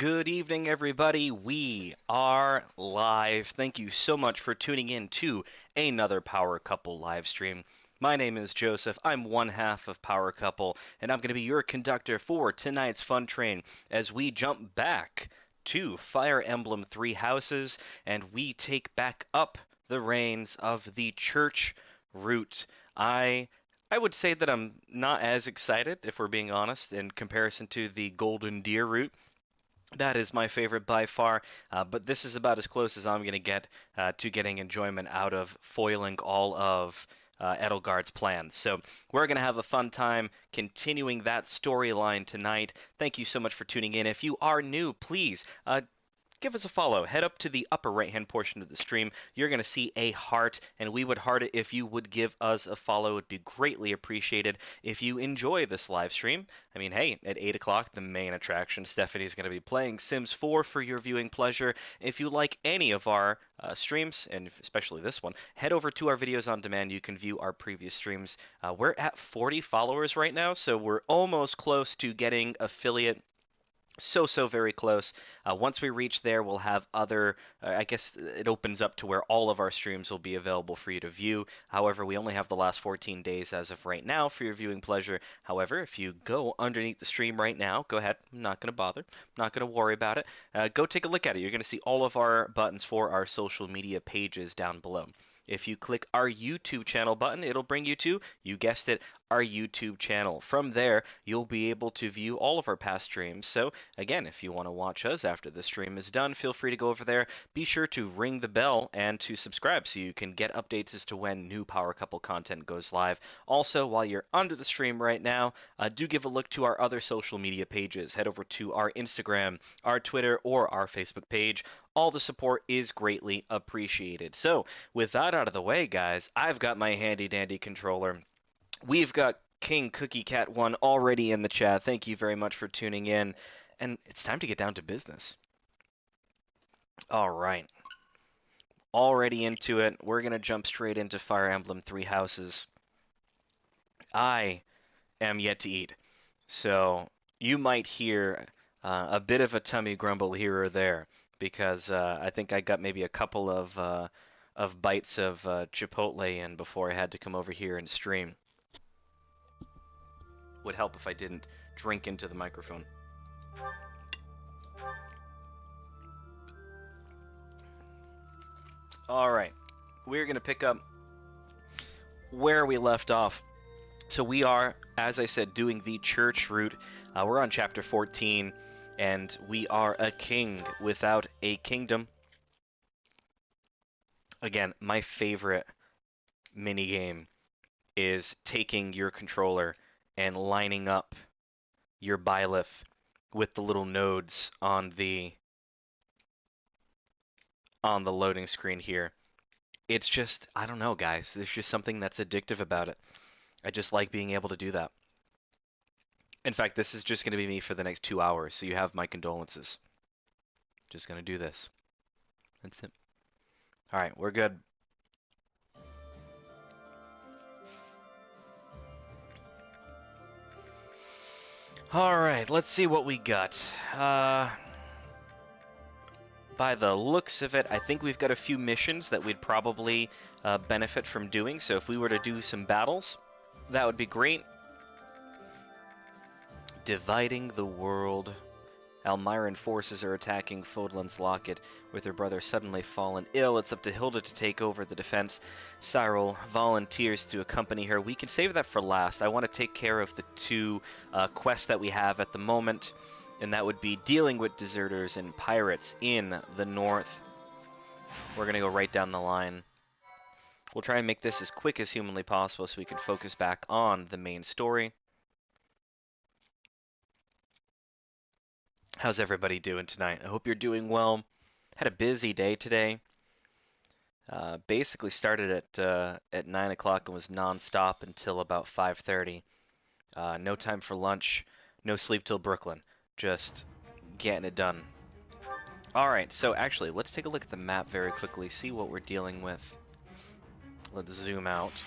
Good evening, everybody. We are live. Thank you so much for tuning in to another Power Couple live stream. My name is Joseph. I'm one half of Power Couple, and I'm going to be your conductor for tonight's fun train as we jump back to Fire Emblem Three Houses and we take back up the reins of the church route. I would say that I'm not as excited, if we're being honest, in comparison to the Golden Deer route. That is my favorite by far, but this is about as close as I'm going to get to getting enjoyment out of foiling all of Edelgard's plans. So we're going to have a fun time continuing that storyline tonight. Thank you so much for tuning in. If you are new, please give us a follow. Head up to the upper right hand portion of the stream. You're going to see a heart, and we would heart it if you would give us a follow. It would be greatly appreciated. If you enjoy this live stream, I mean, hey, at 8 o'clock, the main attraction, Stephanie's going to be playing Sims 4 for your viewing pleasure. If you like any of our streams, and especially this one, head over to our videos on demand. You can view our previous streams. We're at 40 followers right now, so we're almost close to getting affiliate so very close. Once we reach there, we'll have other I guess it opens up to where all of our streams will be available for you to view. However, we only have the last 14 days as of right now for your viewing pleasure. However, if you go underneath the stream right now, go ahead. I'm not going to bother. I'm not going to worry about it. Go take a look at it. You're going to see all of our buttons for our social media pages down below. If you click our YouTube channel button, it'll bring you to, you guessed it, our YouTube channel. From there, you'll be able to view all of our past streams. So, again, if you want to watch us after the stream is done, feel free to go over there. Be sure to ring the bell and to subscribe so you can get updates as to when new Power Couple content goes live. Also, while you're under the stream right now, do give a look to our other social media pages. Head over to our Instagram, our Twitter, or our Facebook page. All the support is greatly appreciated. So, with that out of the way, guys, I've got my handy dandy controller. We've got King Cookie Cat 1 already in the chat. Thank you very much for tuning in. And it's time to get down to business. All right. Already into it. We're going to jump straight into Fire Emblem Three Houses. I am yet to eat. So you might hear a bit of a tummy grumble here or there because I think I got maybe a couple of bites of Chipotle in before I had to come over here and stream. Would help if I didn't drink into the microphone. Alright, we're going to pick up where we left off. So we are, as I said, doing the church route. We're on chapter 14, and we are a king without a kingdom. Again, my favorite minigame is taking your controller and lining up your byleth with the little nodes on the loading screen here. It's just, I don't know, guys. There's just something that's addictive about it. I just like being able to do that. In fact, this is just going to be me for the next 2 hours, so you have my condolences. Just going to do this. That's it. Alright, we're good. Alright, let's see what we got. By the looks of it, I think we've got a few missions that we'd probably benefit from doing. So if we were to do some battles, that would be great. Dividing the world. Almiran forces are attacking Fodlan's Locket, with her brother suddenly fallen ill. It's up to Hilda to take over the defense. Cyril volunteers to accompany her. We can save that for last. I want to take care of the two quests that we have at the moment, and that would be dealing with deserters and pirates in the north. We're going to go right down the line. We'll try and make this as quick as humanly possible so we can focus back on the main story. How's everybody doing tonight? I hope you're doing well. Had a busy day today. Basically started at 9 o'clock and was non-stop until about 5:30. No time for lunch, no sleep till Brooklyn. Just getting it done. Alright, so actually, let's take a look at the map very quickly, see what we're dealing with. Let's zoom out.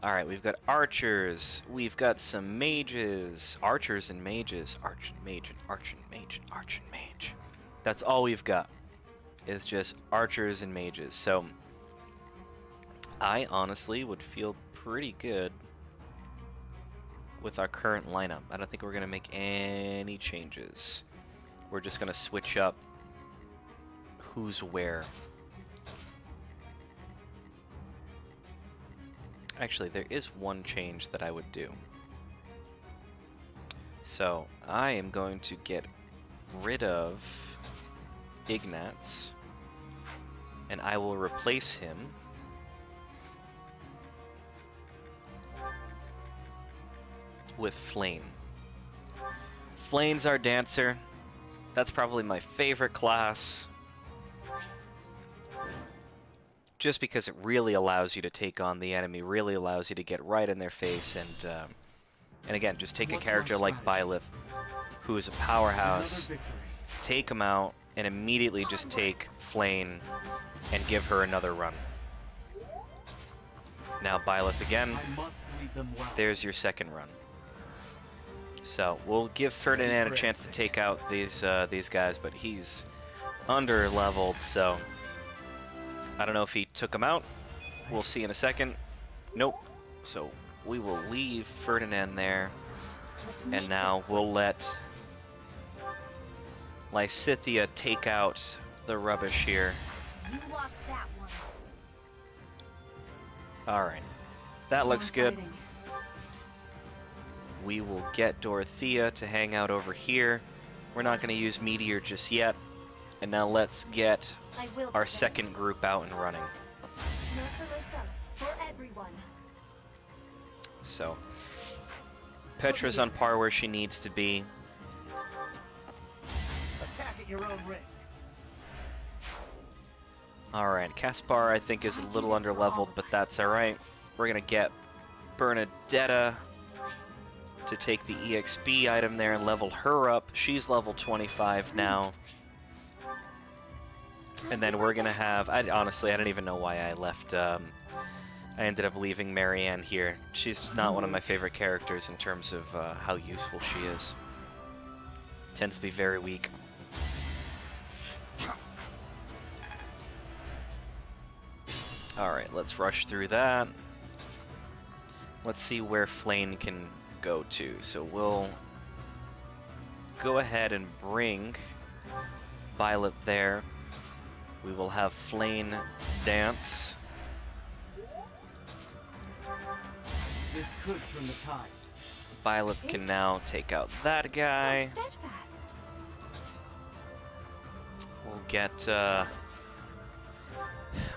Alright, we've got archers. We've got some mages. Archers and mages. Arch and mage and arch and mage and arch and mage. That's all we've got. Is just archers and mages. So I honestly would feel pretty good with our current lineup. I don't think we're going to make any changes. We're just going to switch up who's where. Actually, there is one change that I would do. So I am going to get rid of Ignatz, and I will replace him with Flane. Flane's our dancer. That's probably my favorite class. Just because it really allows you to take on the enemy, really allows you to get right in their face, and again, just take a character like Byleth, who is a powerhouse, take him out, and immediately just take Flane and give her another run. Now Byleth again, there's your second run. So we'll give Ferdinand a chance to take out these guys, but he's under leveled, so I don't know if he took him out. We'll see in a second. Nope. So we will leave Ferdinand there, and now we'll let Lysithea take out the rubbish here. You lost that one. Alright. That looks good. We will get Dorothea to hang out over here. We're not going to use Meteor just yet. And now let's get our second group out and running. Not for myself, for everyone. So, Petra's on par where she needs to be. Attack at your own risk. Alright, Caspar I think is a little underleveled, but that's alright. We're going to get Bernadetta to take the EXP item there and level her up. She's level 25 now. And then we're gonna have, honestly, I don't even know why I left, I ended up leaving Marianne here. She's just not one of my favorite characters in terms of how useful she is. Tends to be very weak. Alright, let's rush through that. Let's see where Flane can go to. So we'll go ahead and bring Violet there. We will have Flane dance. This could turn the tides. Violet can now take out that guy. So steadfast.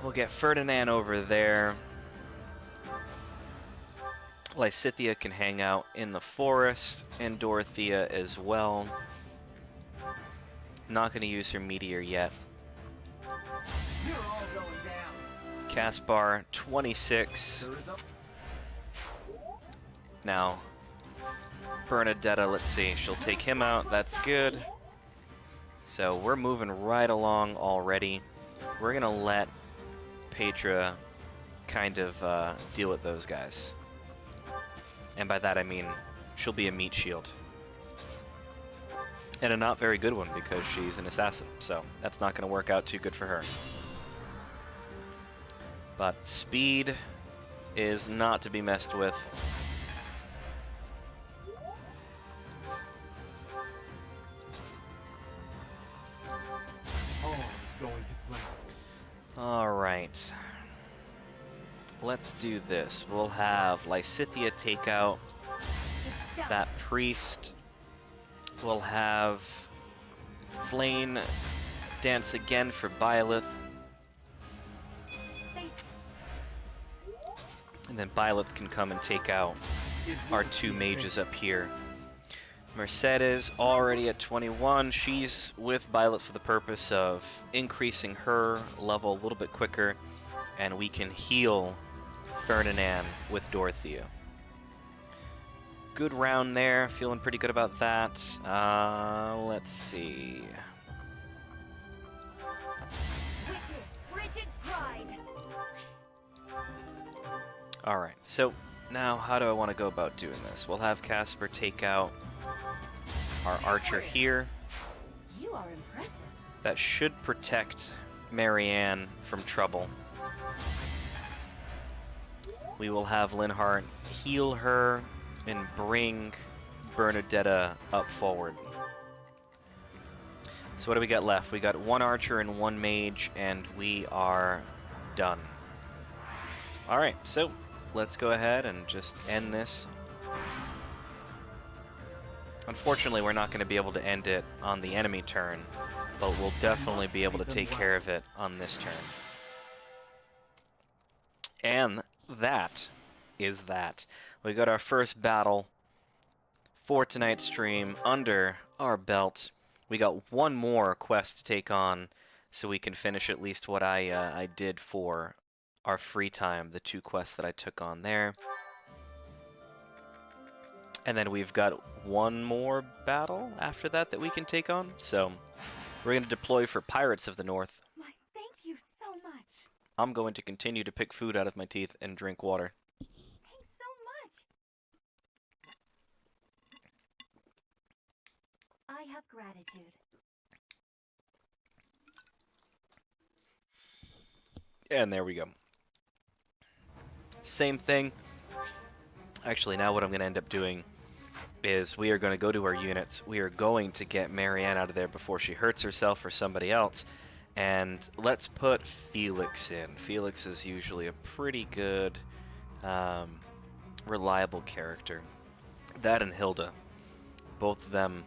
We'll get Ferdinand over there. Lysithea can hang out in the forest, and Dorothea as well. Not going to use her meteor yet. You're all going down. Caspar, 26. Now, Bernadetta, let's see, she'll take him out, that's good. So we're moving right along already. We're gonna let Petra kind of deal with those guys. And by that I mean, she'll be a meat shield. And a not very good one because she's an assassin, so that's not gonna work out too good for her. But speed is not to be messed with. All is going to plan. Alright. Let's do this. We'll have Lysithea take out It's done. that priest. We'll have Flane dance again for Byleth. And then Byleth can come and take out our two mages up here. Mercedes already at 21. She's with Byleth for the purpose of increasing her level a little bit quicker, and we can heal Ferdinand with Dorothea. Good round there. Feeling pretty good about that. Let's see. Witness frigid pride. Alright, so Now, how do I want to go about doing this? We'll have Casper take out our archer here. You are impressive. That should protect Marianne from trouble. We will have Linhardt heal her and bring Bernadetta up forward. So what do we got left? We got one archer and one mage, and we are done. Alright, so let's go ahead and just end this. Unfortunately, we're not going to be able to end it on the enemy turn, but we'll definitely be able to take care of it on this turn. And that is that. We got our first battle for tonight's stream under our belt. We got one more quest to take on, so we can finish at least what I did for our free time, the 2 quests that I took on there. And then we've got one more battle after that we can take on. So we're going to deploy for Pirates of the North. My, thank you so much. I'm going to continue to pick food out of my teeth and drink water. Thanks so much. I have gratitude. And there we go. Same thing. Actually, now what I'm going to end up doing is we are going to go to our units. We are going to get Marianne out of there before she hurts herself or somebody else. And let's put Felix in. Felix is usually a pretty good, reliable character. That and Hilda. Both of them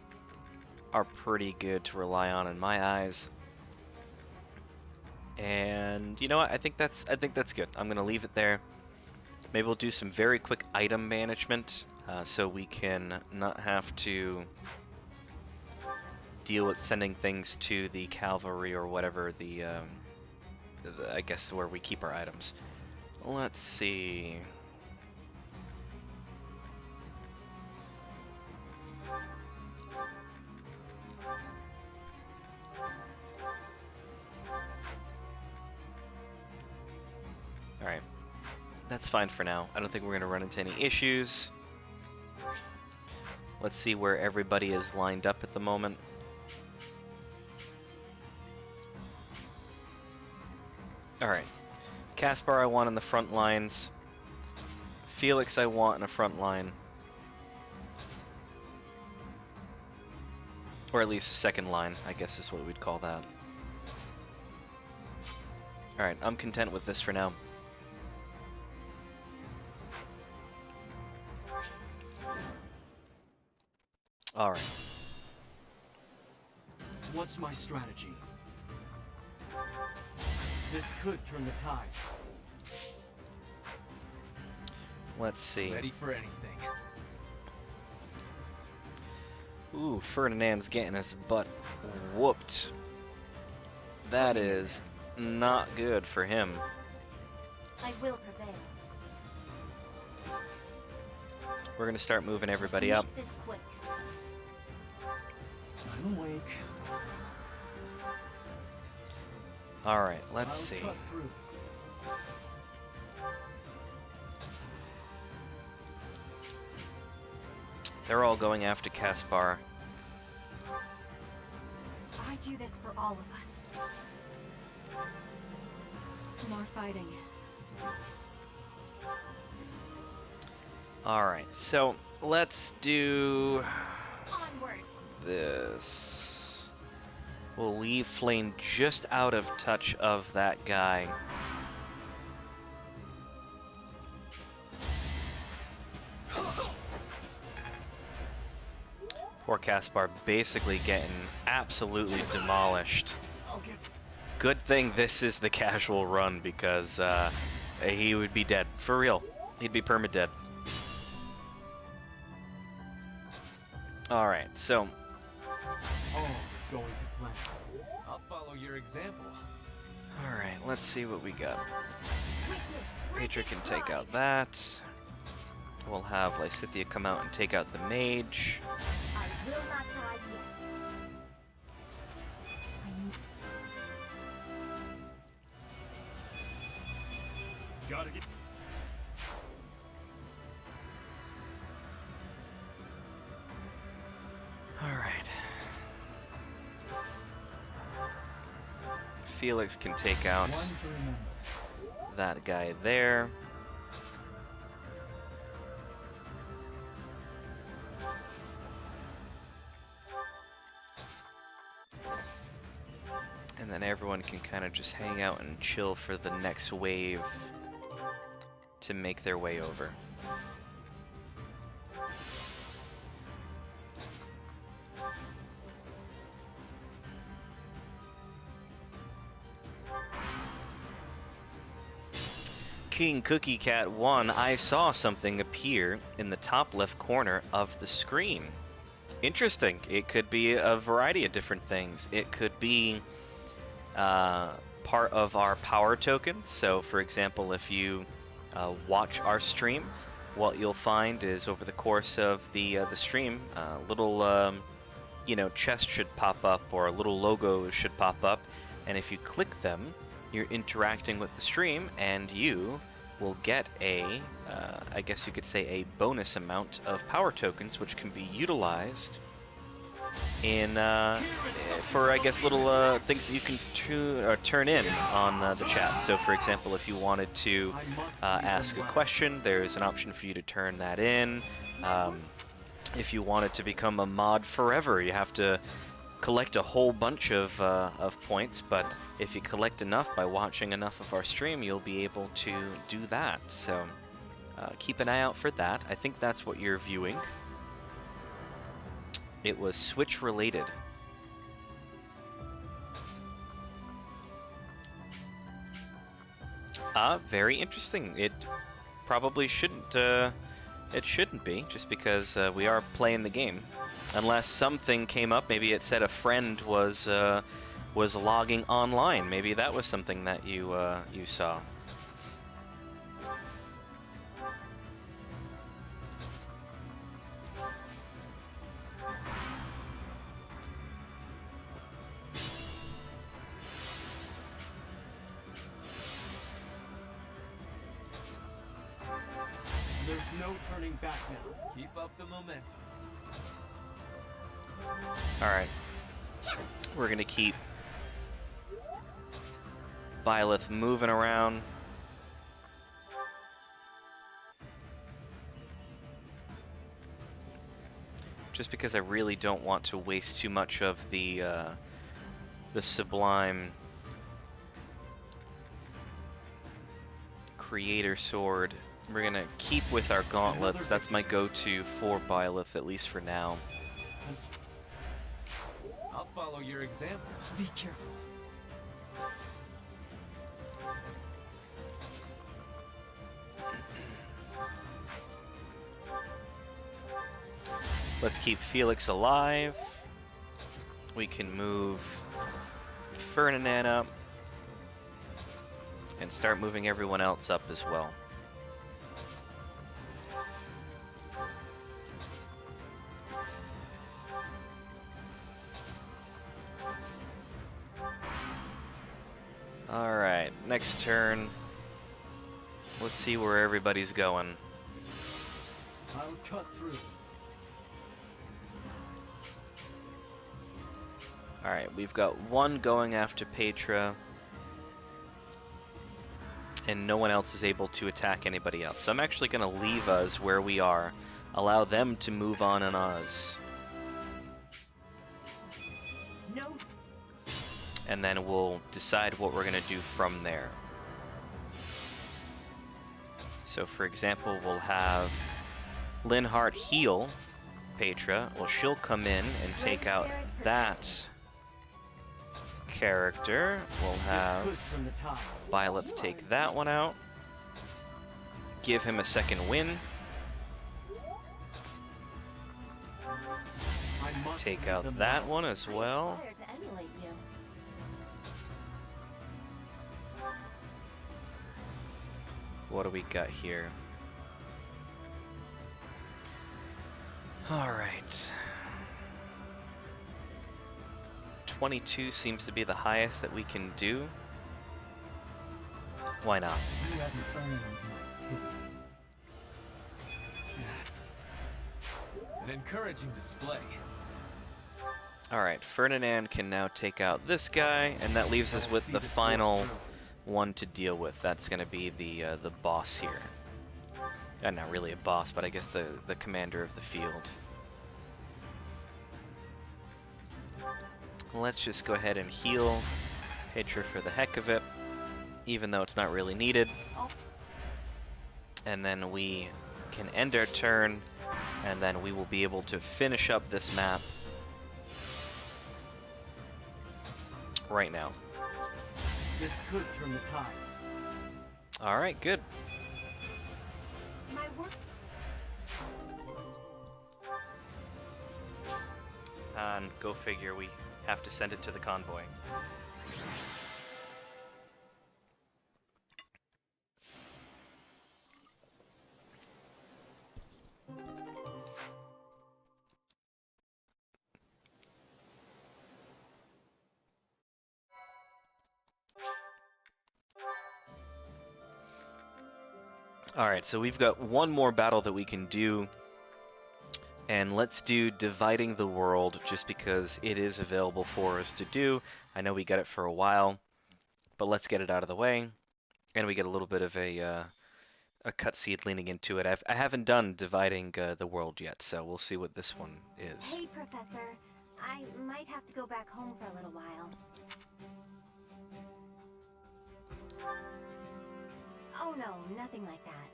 are pretty good to rely on in my eyes. And you know what? I think that's good. I'm going to leave it there. Maybe we'll do some very quick item management so we can not have to deal with sending things to the cavalry or whatever I guess where we keep our items. Let's see. Alright. That's fine for now. I don't think we're going to run into any issues. Let's see where everybody is lined up at the moment. Alright. Caspar I want in the front lines. Felix I want in the front line. Or at least a second line, I guess is what we'd call that. Alright, I'm content with this for now. Alright. What's my strategy? This could turn the tides. Let's see. Ready for anything. Ooh, Ferdinand's getting his butt whooped. That is not good for him. I will prevail. We're gonna start moving everybody Let's up. make this quick. I'm awake. Alright, let's I'll see. cut through. They're all going after Caspar. I do this for all of us. More fighting. Alright, so let's do Onward. this. We'll leave Flame just out of touch of that guy. Poor Caspar basically getting absolutely demolished. I'll get. Good thing this is the casual run because he would be dead. For real. He'd be perma-dead. Alright, so All is going to plan. I'll follow your example. alright, let's see what we got. Witness Patria rigid can take pride. out that. We'll have Lysithea come out and take out the mage. I will not die yet. Gotta get. Felix can take out One to remember. that guy there. And then everyone can kind of just hang out and chill for the next wave to make their way over. King Cookie Cat 1, I saw something appear in the top left corner of the screen. Interesting. It could be a variety of different things. It could be part of our power tokens. So, for example, if you watch our stream, what you'll find is over the course of the stream, little chest should pop up or little logos should pop up, and if you click them, you're interacting with the stream, and you will get a, I guess you could say, a bonus amount of power tokens, which can be utilized in for, I guess, little things that you can turn in on the chat. So, for example, if you wanted to ask a question, there's an option for you to turn that in. If you wanted to become a mod forever, you have to collect a whole bunch of points, but if you collect enough by watching enough of our stream, you'll be able to do that. So keep an eye out for that. I think that's what you're viewing. It was Switch related. Very interesting. It probably shouldn't. It shouldn't be, just because we are playing the game. Unless something came up, maybe it said a friend was logging online. Maybe that was something that you saw. There's no turning back now. Keep up the momentum. Alright. We're gonna keep Byleth moving around. Just because I really don't want to waste too much of the Sublime Creator Sword. We're gonna keep with our gauntlets. That's my go-to for Byleth, at least for now. I'll follow your example. Be careful. Let's keep Felix alive. We can move Ferdinand up and start moving everyone else up as well. Alright, next turn. Let's see where everybody's going. I'll cut through. Alright, we've got one going after Petra, and no one else is able to attack anybody else. So I'm actually going to leave us where we are, allow them to move on us. No. And then we'll decide what we're going to do from there. So for example, we'll have Linhardt heal Petra. Well, she'll come in and take out that character. We'll have Byleth take that one out. Give him a second win. Take out that one as well. What do we got here? Alright. 22 seems to be the highest that we can do. Why not? An encouraging display. Alright, Ferdinand can now take out this guy, and that leaves us I'll with see the this war final through. one to deal with. That's going to be the boss here. Not really a boss, but I guess the commander of the field. Let's just go ahead and heal Hitra for the heck of it, even though it's not really needed. And then we can end our turn, and then we will be able to finish up this map right now. This could turn the tides. Alright, good. My work. And go figure, we have to send it to the convoy. Alright, so we've got one more battle that we can do. And let's do Dividing the World, just because it is available for us to do. I know we got it for a while, but let's get it out of the way. And we get a little bit of a cutscene leaning into it. I haven't done Dividing the World yet, so we'll see what this one is. Hey, Professor. I might have to go back home for a little while. Oh no, nothing like that.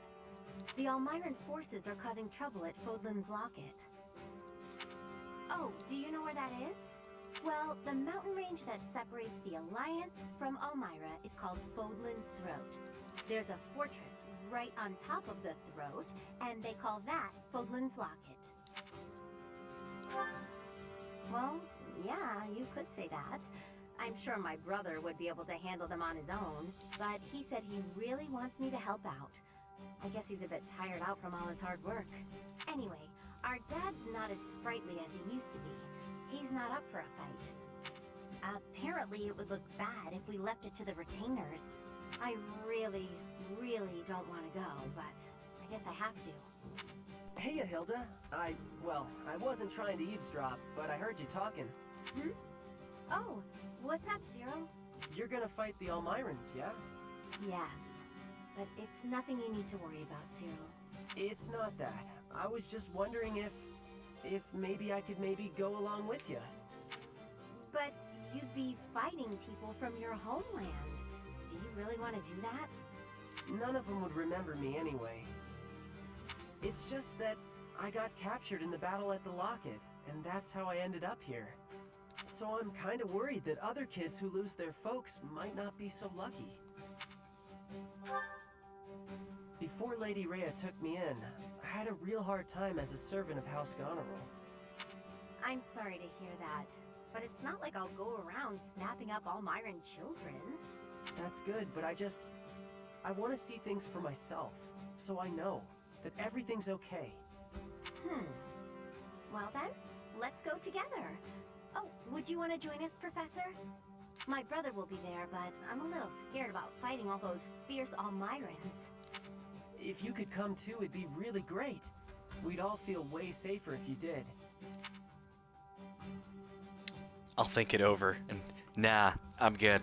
The Almiran forces are causing trouble at Fodlan's Locket. Oh, do you know where that is? Well, the mountain range that separates the Alliance from Almyra is called Fodlan's Throat. There's a fortress right on top of the throat, and they call that Fodlan's Locket. Well, yeah, you could say that. I'm sure my brother would be able to handle them on his own, but he said he really wants me to help out. I guess he's a bit tired out from all his hard work. Anyway, our dad's not as sprightly as he used to be. He's not up for a fight. Apparently it would look bad if we left it to the retainers. I really don't want to go, but I guess I have to. Hey, Hilda. I wasn't trying to eavesdrop, but I heard you talking. Hmm? Oh, what's up, Zero? You're gonna fight the Almirans, yeah? Yes, but it's nothing you need to worry about, Zero. It's not that. I was just wondering if maybe I could go along with you. But you'd be fighting people from your homeland. Do you really want to do that? None of them would remember me anyway. It's just that I got captured in the battle at the Locket, and that's how I ended up here. So I'm kind of worried that other kids who lose their folks might not be so lucky. Before Lady Rhea took me in, I had a real hard time as a servant of House Goneril. I'm sorry to hear that, but it's not like I'll go around snapping up Almiran children. That's good, but I want to see things for myself, so I know that everything's okay. Well then, let's go together. Oh, would you want to join us, Professor? My brother will be there, but I'm a little scared about fighting all those fierce Almirans. If you could come too, it'd be really great. We'd all feel way safer if you did. I'll think it over, and nah, I'm good.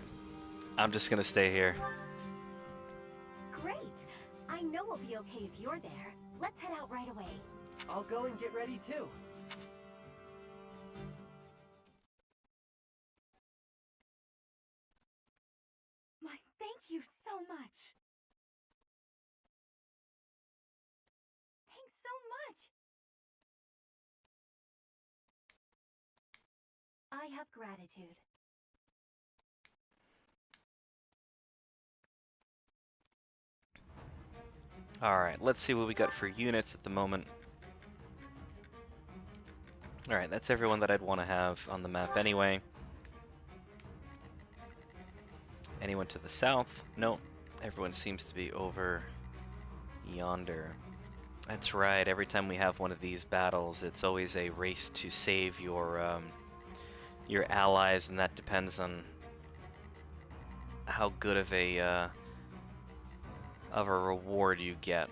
I'm just gonna stay here. Great! I know we'll be okay if you're there. Let's head out right away. I'll go and get ready too. Thank you so much. Thanks so much. I have gratitude. Alright, let's see what we got for units at the moment. Alright, that's everyone that I'd want to have on the map anyway. Anyone to the south? No. Everyone seems to be over yonder. That's right, every time we have one of these battles, it's always a race to save your allies, and that depends on how good of a reward you get.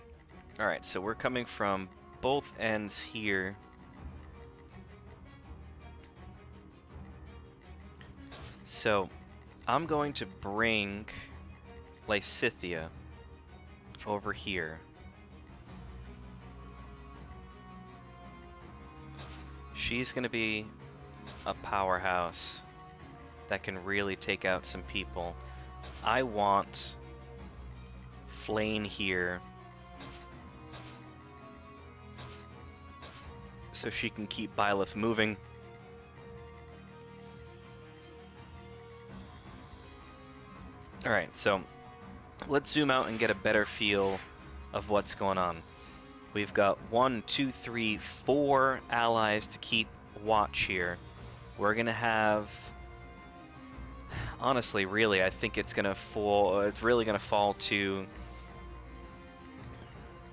Alright, so we're coming from both ends here. So, I'm going to bring Lysithea over here. She's going to be a powerhouse that can really take out some people. I want Flane here so she can keep Byleth moving. Alright, so let's zoom out and get a better feel of what's going on. We've got 1, 2, 3, 4 allies to keep watch here. We're gonna have, honestly, really, I think it's gonna fall. It's really gonna fall to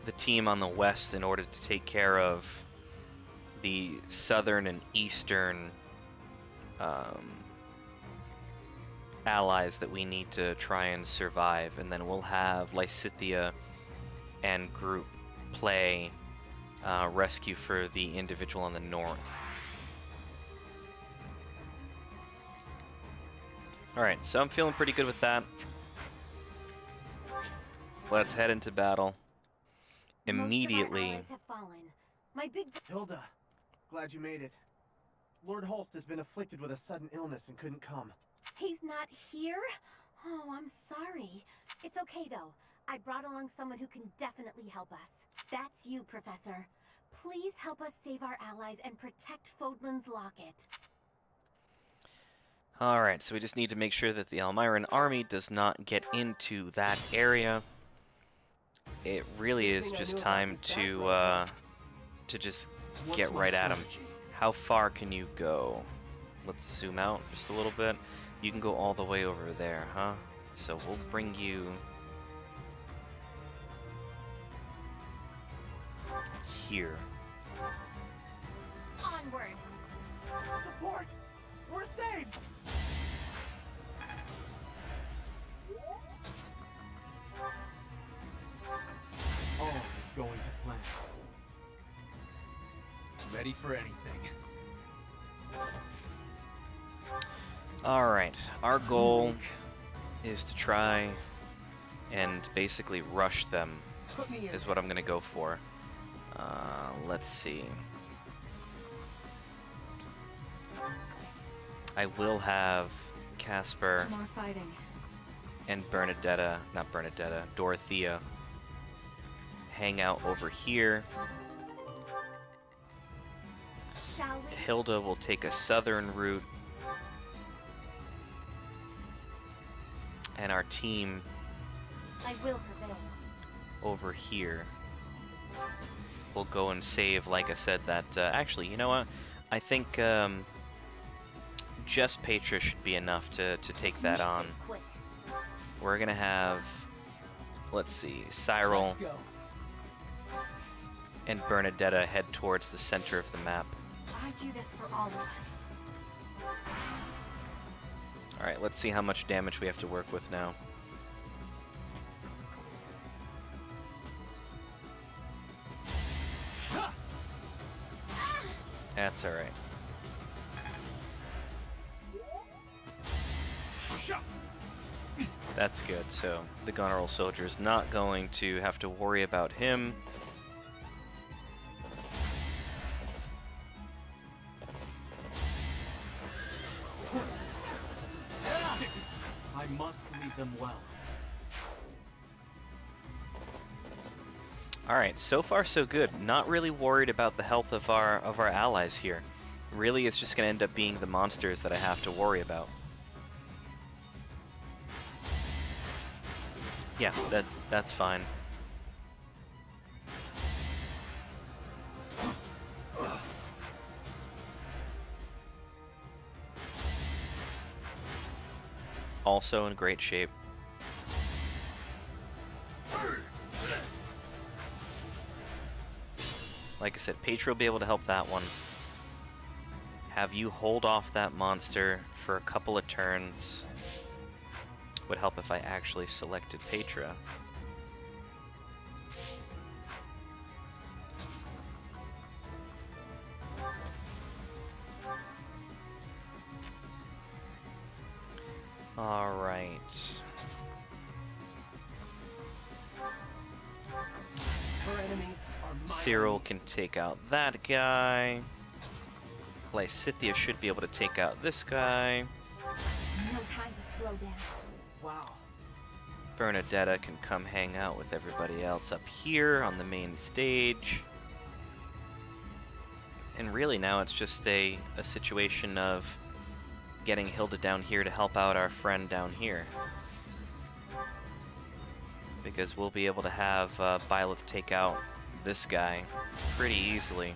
the team on the west in order to take care of the southern and eastern allies that we need to try and survive, and then we'll have Lysithea and group play rescue for the individual on the north. Alright, so I'm feeling pretty good with that. Let's head into battle. Immediately. Most of our allies have fallen. My big Hilda, glad you made it. Lord Holst has been afflicted with a sudden illness and couldn't come. He's not here? Oh, I'm sorry. It's okay, though. I brought along someone who can definitely help us. That's you, Professor. Please help us save our allies and protect Fodlan's locket. Alright, so we just need to make sure that the Almiran army does not get into that area. It really is just time to just get right at him. How far can you go? Let's zoom out just a little bit. You can go all the way over there, huh? So we'll bring you here. Onward! Support! We're saved! All is going to plan. Ready for anything. Alright, our goal is to try and basically rush them, is what I'm gonna go for. Let's see. I will have Casper More fighting. and Dorothea hang out over here. Shall we? Hilda will take a southern route, and our team I will prevail. over here will go and save, like I said, that, actually, you know what? I think, just Petra should be enough to take that Make on. this quick. We're gonna have, let's see, Cyril Let's go. and Bernadetta head towards the center of the map. I do this for all of us. Alright, let's see how much damage we have to work with now. That's alright. That's good, so the Gunneral Soldier's not going to have to worry about him. I must lead them well. Alright, so far so good. Not really worried about the health of our allies here. Really, it's just going to end up being the monsters that I have to worry about. Yeah, that's fine. Also in great shape. Like I said, Petra will be able to help that one. Have you hold off that monster for a couple of turns. Would help if I actually selected Petra. Alright. Our enemies are my Cyril enemies. can take out that guy. Lysithea should be able to take out this guy. No time to slow down. Wow. Bernadetta can come hang out with everybody else up here on the main stage. And really now it's just a situation of getting Hilda down here to help out our friend down here. Because we'll be able to have Byleth take out this guy pretty easily.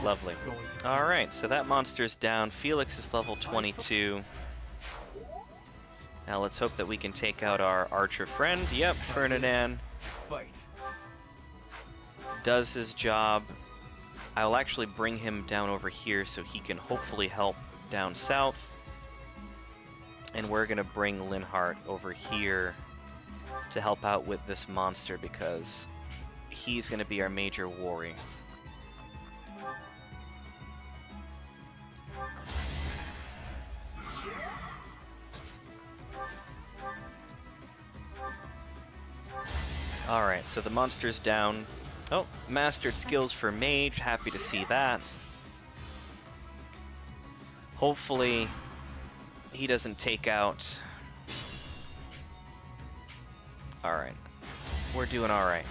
Lovely. Alright, so that monster's down. Felix is level 22. Now let's hope that we can take out our archer friend. Yep, Ferdinand Fight. does his job. I will actually bring him down over here so he can hopefully help down south. And we're going to bring Linhart over here to help out with this monster because he's going to be our major worry. Alright, so the monster's down. Oh, mastered skills for mage. Happy to see that. Hopefully, he doesn't take out... Alright. We're doing alright.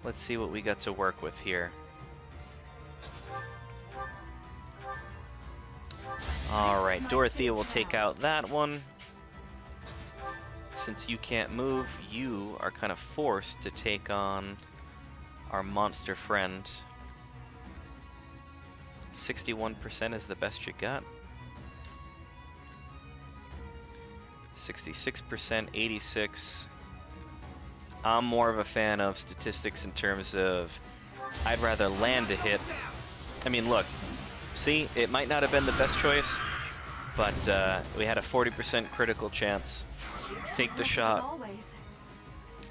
Let's see what we got to work with here. Alright, Dorothea will take out that one. Since you can't move, you are kind of forced to take on our monster friend. 61% is the best you got. 66%, 86. I'm more of a fan of statistics in terms of I'd rather land a hit. I mean, look, see, it might not have been the best choice, but we had a 40% critical chance. Take the shot. Always.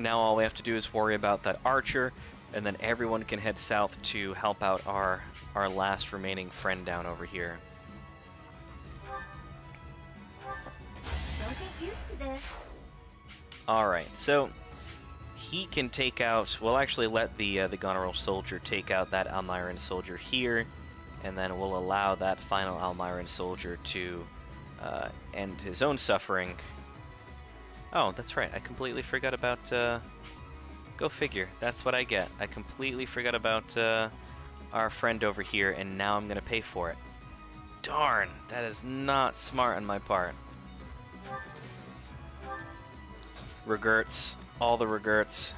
Now all we have to do is worry about that archer, and then everyone can head south to help out our last remaining friend down over here. Don't get used to this. Alright, so he can take out, we'll actually let the Goneril soldier take out that Almiran soldier here, and then we'll allow that final Almiran soldier to end his own suffering. Oh, that's right, I completely forgot about, go figure, that's what I get. I completely forgot about our friend over here, and now I'm gonna pay for it. Darn, that is not smart on my part. Regrets, all the regrets.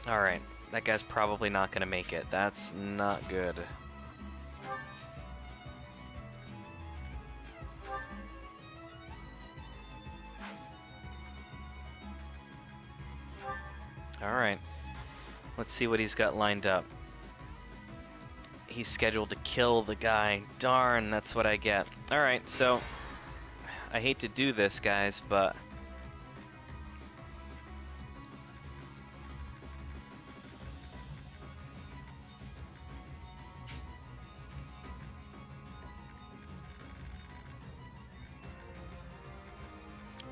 Alright, that guy's probably not gonna make it. That's not good. Alright, let's see what he's got lined up. He's scheduled to kill the guy. Darn, that's what I get. Alright, so I hate to do this, guys, but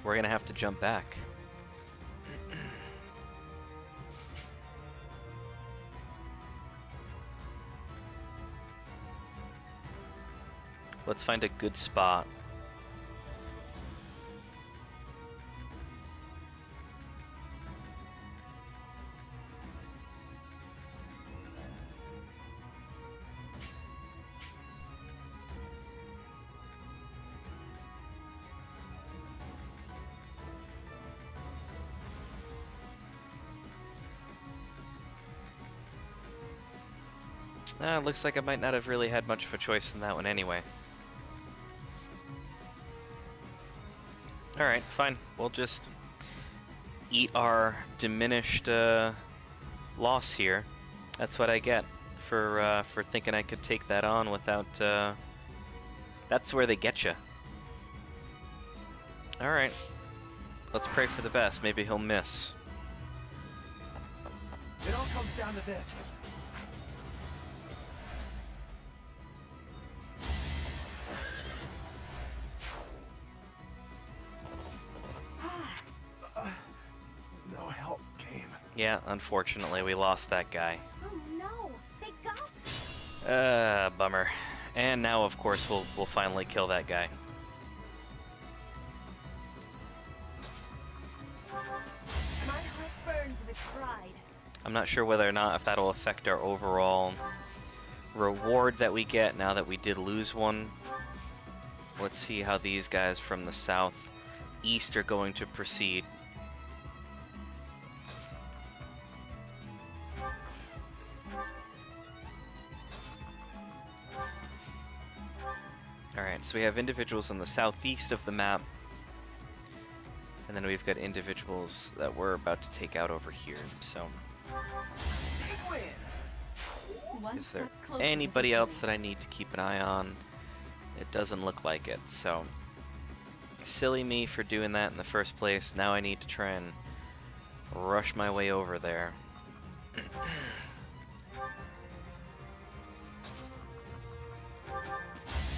we're gonna have to jump back. Let's find a good spot. Looks like I might not have really had much of a choice in that one anyway. Alright, fine. We'll just eat our diminished loss here. That's what I get for thinking I could take that on without. That's where they get you. All right, let's pray for the best. Maybe he'll miss. It all comes down to this. No help came. Yeah, unfortunately, we lost that guy. Oh no, they got. Bummer. And now, of course, we'll finally kill that guy. My heart burns with pride. I'm not sure whether or not if that'll affect our overall reward that we get now that we did lose one. Let's see how these guys from the southeast are going to proceed. Alright, so we have individuals in the southeast of the map. And then we've got individuals that we're about to take out over here, so... Is there anybody else that I need to keep an eye on? It doesn't look like it, so... Silly me for doing that in the first place. Now I need to try and rush my way over there.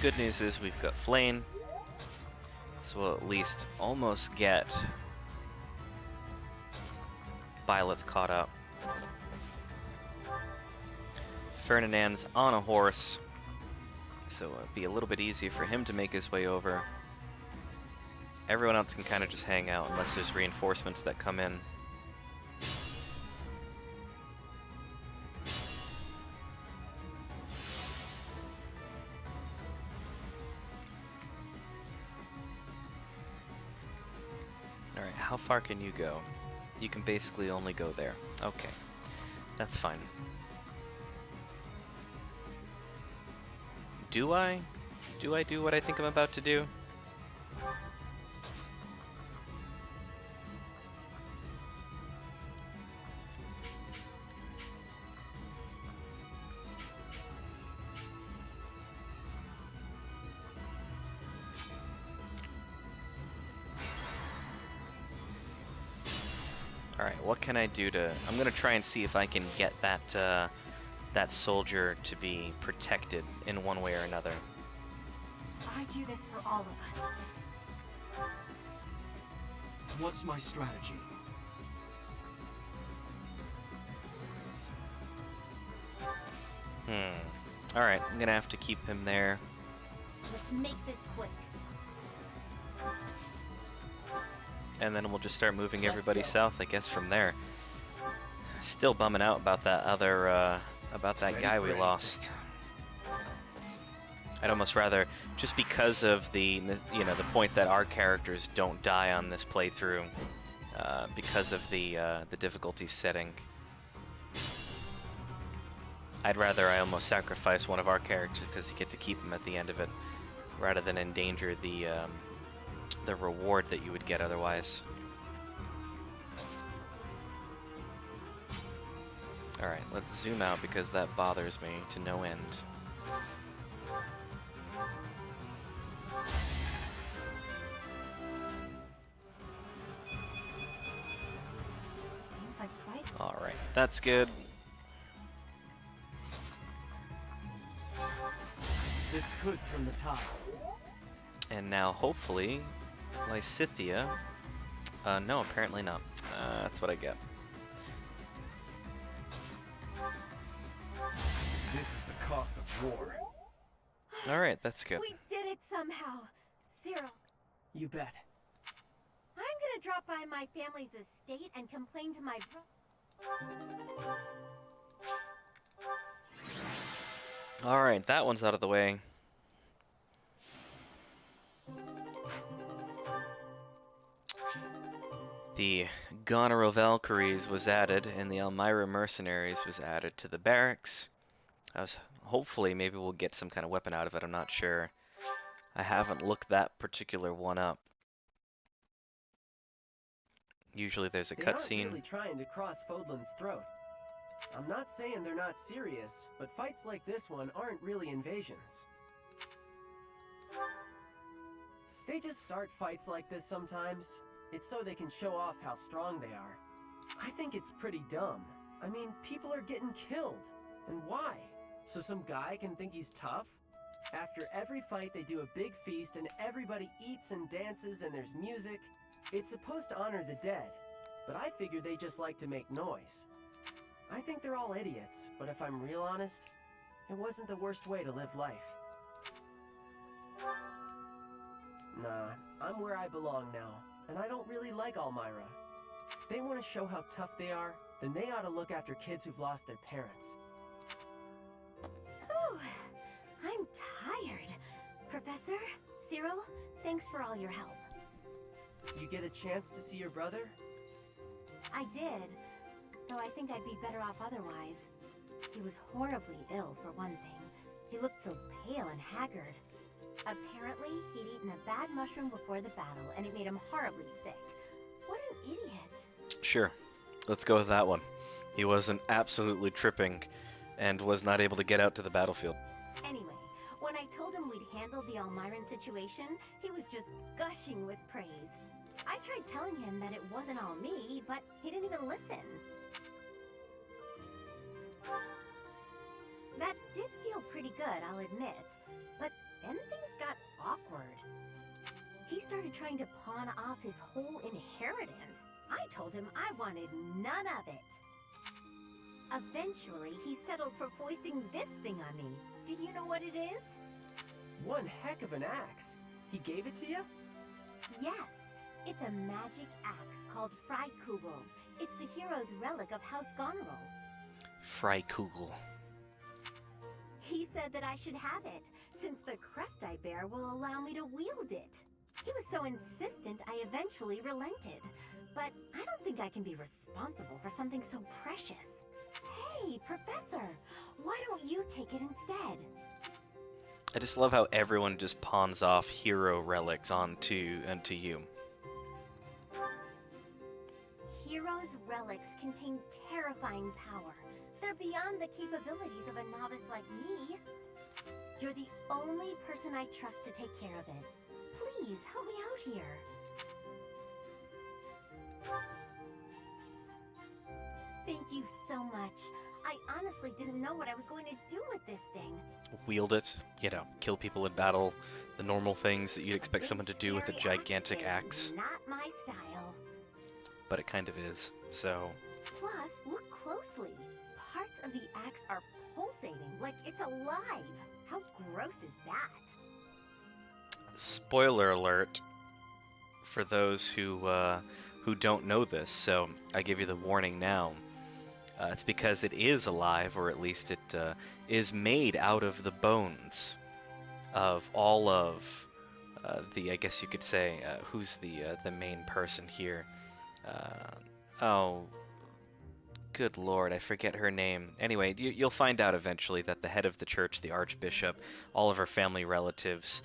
Good news is we've got Flame, so we'll at least almost get Byleth caught up. Ferdinand's on a horse, so it'll be a little bit easier for him to make his way over. Everyone else can kind of just hang out unless there's reinforcements that come in. Alright, how far can you go? You can basically only go there. Okay, that's fine. Do I? Do I do what I think I'm about to do? Alright, what can I do to... I'm gonna try and see if I can get that, that soldier to be protected in one way or another. I do this for all of us. What's my strategy? Alright, I'm gonna have to keep him there. Let's make this quick. And then we'll just start moving everybody south, I guess, from there. Still bumming out about that other, about that guy we lost. I'd almost rather, just because of the, you know, the point that our characters don't die on this playthrough, because of the difficulty setting. I'd rather I almost sacrifice one of our characters because you get to keep him at the end of it, rather than endanger the reward that you would get otherwise. Alright, let's zoom out because that bothers me to no end. Seems like fight. Alright, that's good. This could turn the tides. And now, hopefully, Lysithea... no, apparently not. That's what I get. This is the cost of war. Alright, that's good. We did it somehow. Cyril, You bet. I'm gonna drop by my family's estate and complain to my Alright, that one's out of the way. The Gonero Valkyries was added, and the Elmira Mercenaries was added to the barracks. Hopefully, maybe we'll get some kind of weapon out of it, I'm not sure. I haven't looked that particular one up. Usually there's a They aren't cutscene. really trying to cross Fodlan's throat. I'm not saying they're not serious, but fights like this one aren't really invasions. They just start fights like this sometimes. It's so they can show off how strong they are. I think it's pretty dumb. I mean, people are getting killed. And why? So some guy can think he's tough? After every fight, they do a big feast and everybody eats and dances and there's music. It's supposed to honor the dead, but I figure they just like to make noise. I think they're all idiots, but if I'm real honest, it wasn't the worst way to live life. Nah, I'm where I belong now, and I don't really like Almyra. If they want to show how tough they are, then they ought to look after kids who've lost their parents. Whew, I'm tired. Professor, Cyril, thanks for all your help. You get a chance to see your brother? I did, though I think I'd be better off otherwise. He was horribly ill, for one thing. He looked so pale and haggard. Apparently, he'd eaten a bad mushroom before the battle, and it made him horribly sick. What an idiot. Sure, let's go with that one. He wasn't absolutely tripping and was not able to get out to the battlefield. Anyway, when I told him we'd handled the Almyran situation, he was just gushing with praise. I tried telling him that it wasn't all me, but he didn't even listen. That did feel pretty good, I'll admit, but then things got awkward. He started trying to pawn off his whole inheritance. I told him I wanted none of it. Eventually, he settled for foisting this thing on me. Do you know what it is? One heck of an axe. He gave it to you? Yes, it's a magic axe called FE3H. It's the hero's relic of House Goneril. FE3H. He said that I should have it, since the crust I bear will allow me to wield it. He was so insistent I eventually relented. But I don't think I can be responsible for something so precious. Hey, Professor, why don't you take it instead? I just love how everyone just pawns off hero relics onto you. Heroes' relics contain terrifying power. They're beyond the capabilities of a novice like me. You're the only person I trust to take care of it. Please, help me out here. Thank you so much. I honestly didn't know what I was going to do with this thing. Wield it, you know, kill people in battle, the normal things that you'd expect someone to do with a Scary gigantic axe. is not my style. But it kind of is, so... Plus, look closely. Parts of the axe are pulsating, like it's alive. How gross is that? Spoiler alert for those who don't know this, so I give you the warning now. It's because it is alive, or at least it is made out of the bones of all of the, I guess you could say, who's the main person here? Oh, good lord, I forget her name. Anyway, you'll find out eventually that the head of the church, the archbishop, all of her family relatives,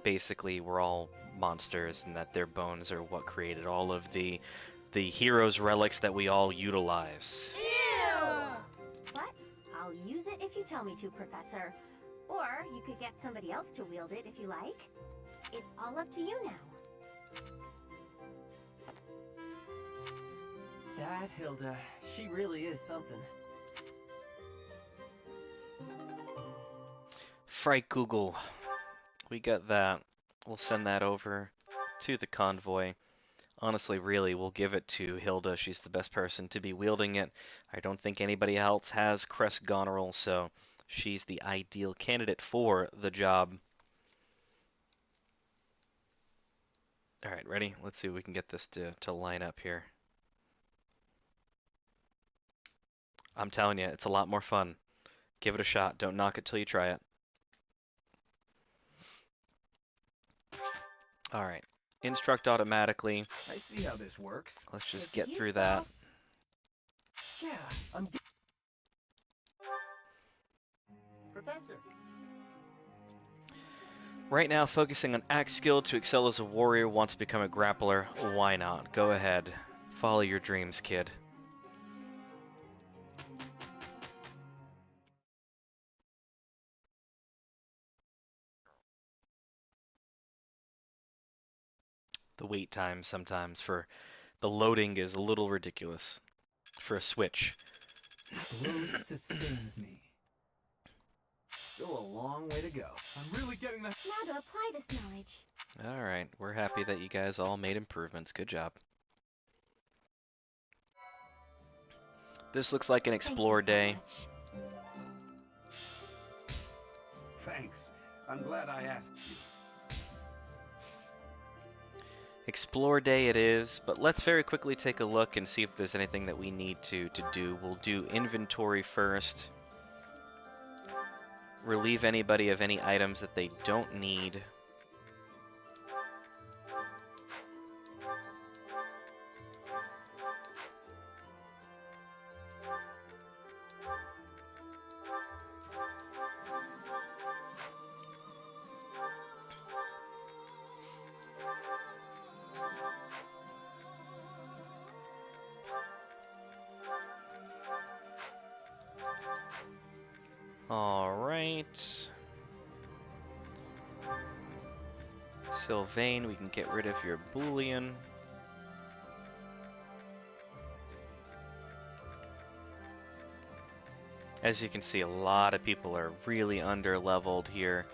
basically were all monsters, and that their bones are what created all of the heroes' relics that we all utilize. Ew! But I'll use it if you tell me to, Professor. Or you could get somebody else to wield it if you like. It's all up to you now. That Hilda, she really is something. FE3H. We got that. We'll send that over to the convoy. Honestly, really, we'll give it to Hilda. She's the best person to be wielding it. I don't think anybody else has Crest Goneril, so she's the ideal candidate for the job. Alright, ready? Let's see if we can get this to line up here. I'm telling you, it's a lot more fun. Give it a shot. Don't knock it till you try it. Alright. Instruct automatically. I see how this works. Let's just If get you through saw- that. Yeah, I'm Professor, Right now, focusing on axe skill to excel as a warrior, wants to become a grappler. Why not? Go ahead. Follow your dreams, kid. The wait time sometimes for the loading is a little ridiculous for a Switch. Growth sustains me. Still a long way to go. I'm really getting that. Now to apply this knowledge. Alright, we're happy that you guys all made improvements. Good job. This looks like an Thank you explore so day. much. Thanks. I'm glad I asked you. Explore day it is, but let's very quickly take a look and see if there's anything that we need to do. We'll do inventory first. Relieve anybody of any items that they don't need. Alright. Sylvain, we can get rid of your Boolean. As you can see, a lot of people are really under-leveled here.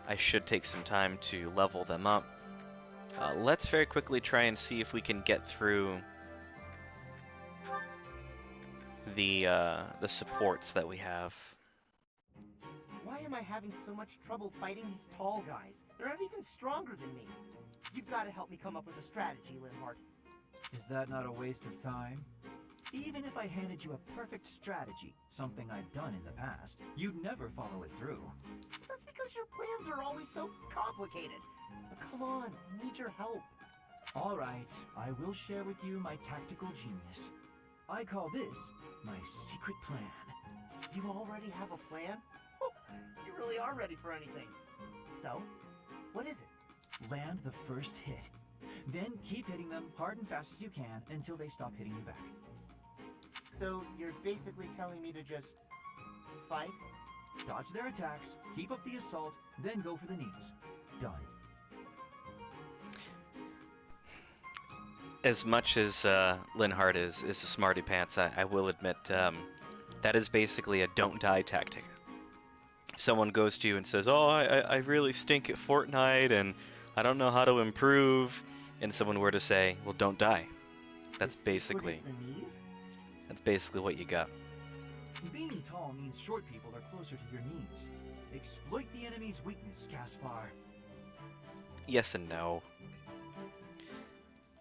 I should take some time to level them up. Let's very quickly try and see if we can get through the supports that we have. Why am I having so much trouble fighting these tall guys? They're not even stronger than me. You've got to help me come up with a strategy, Linhardt. Is that not a waste of time? Even if I handed you a perfect strategy, something I've done in the past, you'd never follow it through. That's because your plans are always so complicated. But come on, I need your help. All right, I will share with you my tactical genius. I call this my secret plan. You already have a plan? You really are ready for anything. So, what is it? Land the first hit. Then keep hitting them hard and fast as you can until they stop hitting you back. So, you're basically telling me to just fight? Dodge their attacks, keep up the assault, then go for the knees. Done. As much as Linhardt is a smarty pants, I will admit that is basically a don't die tactic. If someone goes to you and says, "Oh, I really stink at Fortnite and I don't know how to improve," and someone were to say, "Well, don't die," that's The secret basically is the knees? what you got. Being tall means short people are closer to your knees. Exploit the enemy's weakness, Caspar. Yes and no.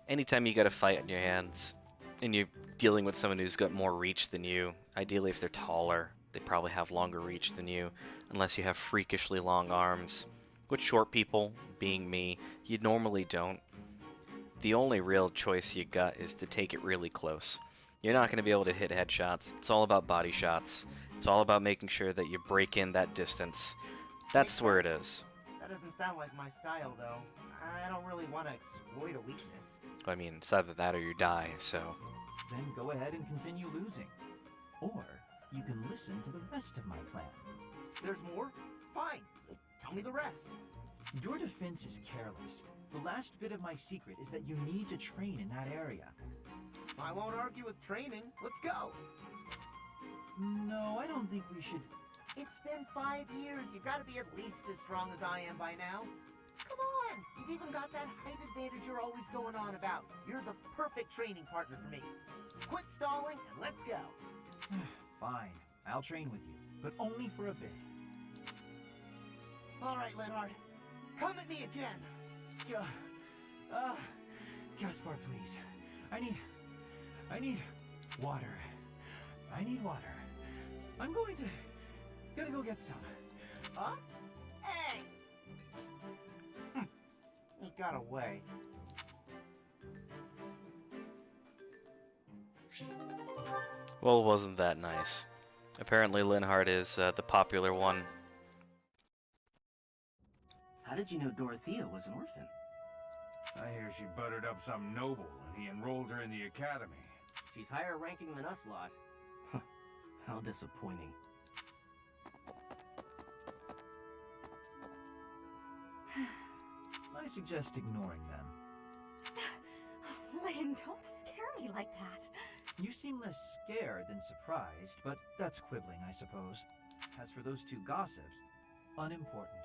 Anytime you got a fight on your hands and you're dealing with someone who's got more reach than you, ideally if they're taller, they probably have longer reach than you, unless you have freakishly long arms, which short people, being me, you normally don't. The only real choice you got is to take it really close. You're not going to be able to hit headshots. It's all about body shots. It's all about making sure that you break in that distance. That's Makes where it sense. is. That doesn't sound like my style, though. I don't really want to exploit a weakness. I mean, it's either that or you die, so... Then go ahead and continue losing. Or you can listen to the rest of my plan. There's more? Fine. Tell me the rest. Your defense is careless. The last bit of my secret is that you need to train in that area. I won't argue with training. Let's go. No, I don't think we should... It's been 5 years. You've got to be at least as strong as I am by now. Come on. You've even got that height advantage you're always going on about. You're the perfect training partner for me. Quit stalling and let's go. Fine, I'll train with you, but only for a bit. All right, Linhardt. Come at me again. Gaspar, please. I need water. I need water. I'm gonna go get some. Huh? Hey! He got away. Well, wasn't that nice? Apparently Linhardt is the popular one. How did you know Dorothea was an orphan? I hear she buttered up some noble and he enrolled her in the academy. She's higher ranking than us lot. How disappointing. I suggest ignoring them. Lynn, don't scare me like that. You seem less scared than surprised, but that's quibbling, I suppose. As for those two gossips, unimportant.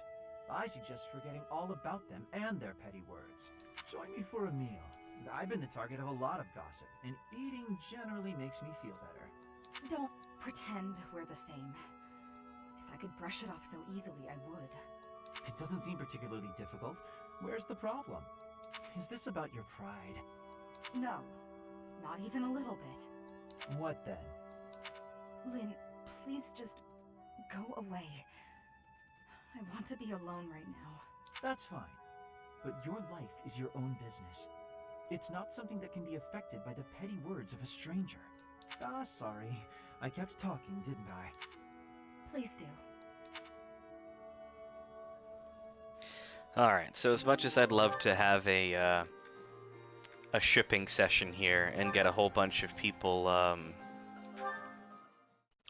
I suggest forgetting all about them and their petty words. Join me for a meal. I've been the target of a lot of gossip, and eating generally makes me feel better. Don't pretend we're the same. If I could brush it off so easily, I would. It doesn't seem particularly difficult. Where's the problem? Is this about your pride? No, not even a little bit. What then? Lynn, please just go away. I want to be alone right now. That's fine. But your life is your own business. It's not something that can be affected by the petty words of a stranger. Ah, sorry. I kept talking, didn't I? Please do. Alright, so as much as I'd love to have a shipping session here and get a whole bunch of people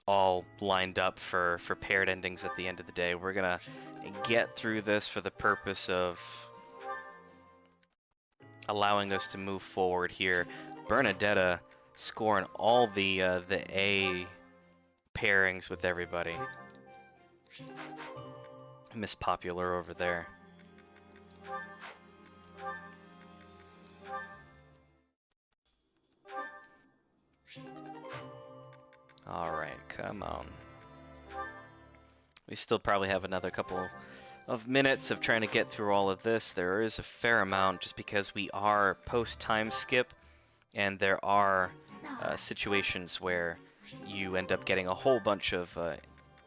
all lined up for paired endings at the end of the day, we're gonna get through this for the purpose of allowing us to move forward here. Bernadetta scoring all the A pairings with everybody. Miss Popular over there. Alright, come on. We still probably have another couple of minutes of trying to get through all of this. There is a fair amount just because we are post time skip, and there are situations where you end up getting a whole bunch of,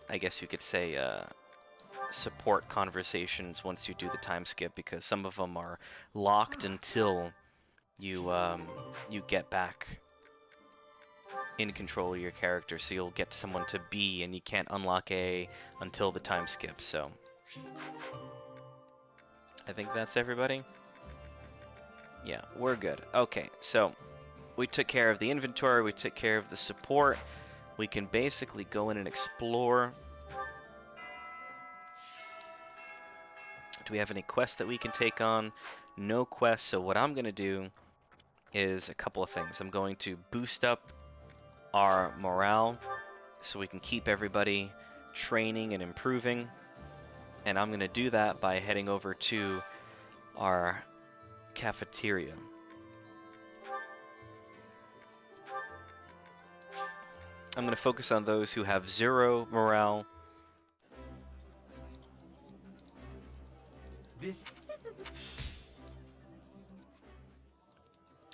I guess you could say, support conversations once you do the time skip, because some of them are locked until you you get back in control of your character, so you'll get someone to B and you can't unlock A until the time skip. So I think that's everybody. Yeah, we're good. Okay, so we took care of the inventory, we took care of the support. We can basically go in and explore. Do we have any quests that we can take on? No quests, so what I'm going to do is a couple of things. I'm going to boost up our morale so we can keep everybody training and improving, and I'm going to do that by heading over to our cafeteria. I'm going to focus on those who have 0 morale.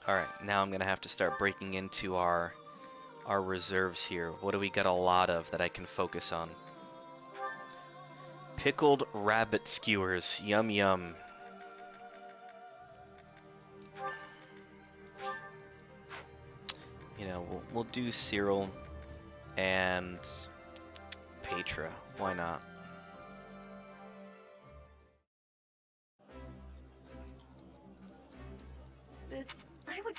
Alright, now I'm going to have to start breaking into our reserves here. What do we got a lot of that I can focus on? Pickled rabbit skewers. Yum yum. You know, we'll do Cyril and Petra. Why not? I would.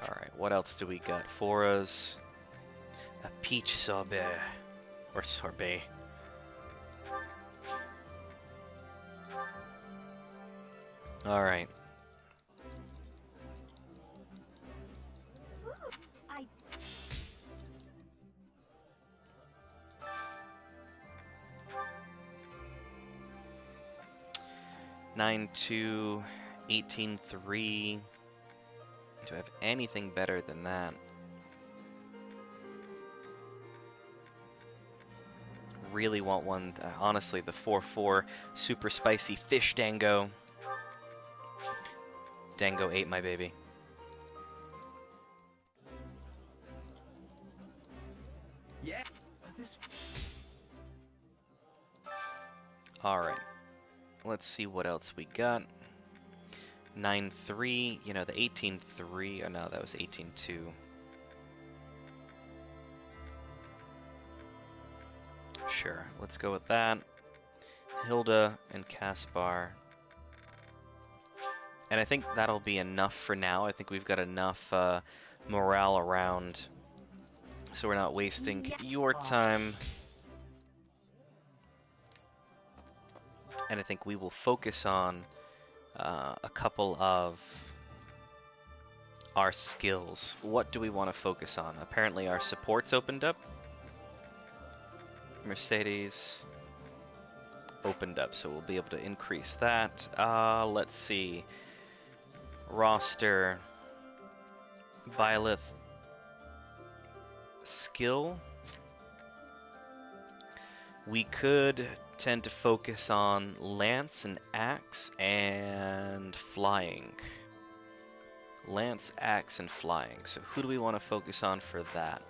Alright, what else do we got for us? A peach sorbet. Or sorbet. Alright. I. 9-2, 18-3. Do I have anything better than that? Really want one, honestly, the 4-4 super spicy fish dango. Dango ate my baby. Yeah. Alright. Let's see what else we got. 9-3, you know, the 18-3, oh no, that was 18-2. Sure, let's go with that. Hilda and Caspar. And I think that'll be enough for now. I think we've got enough morale around, so we're not wasting your time. And I think we will focus on a couple of our skills. What do we want to focus on? Apparently our supports opened up. Mercedes opened up, so we'll be able to increase that. Let's see. Roster. Byleth. Skill. We could tend to focus on Lance and Axe and Flying. Lance, Axe, and Flying. So who do we want to focus on for that?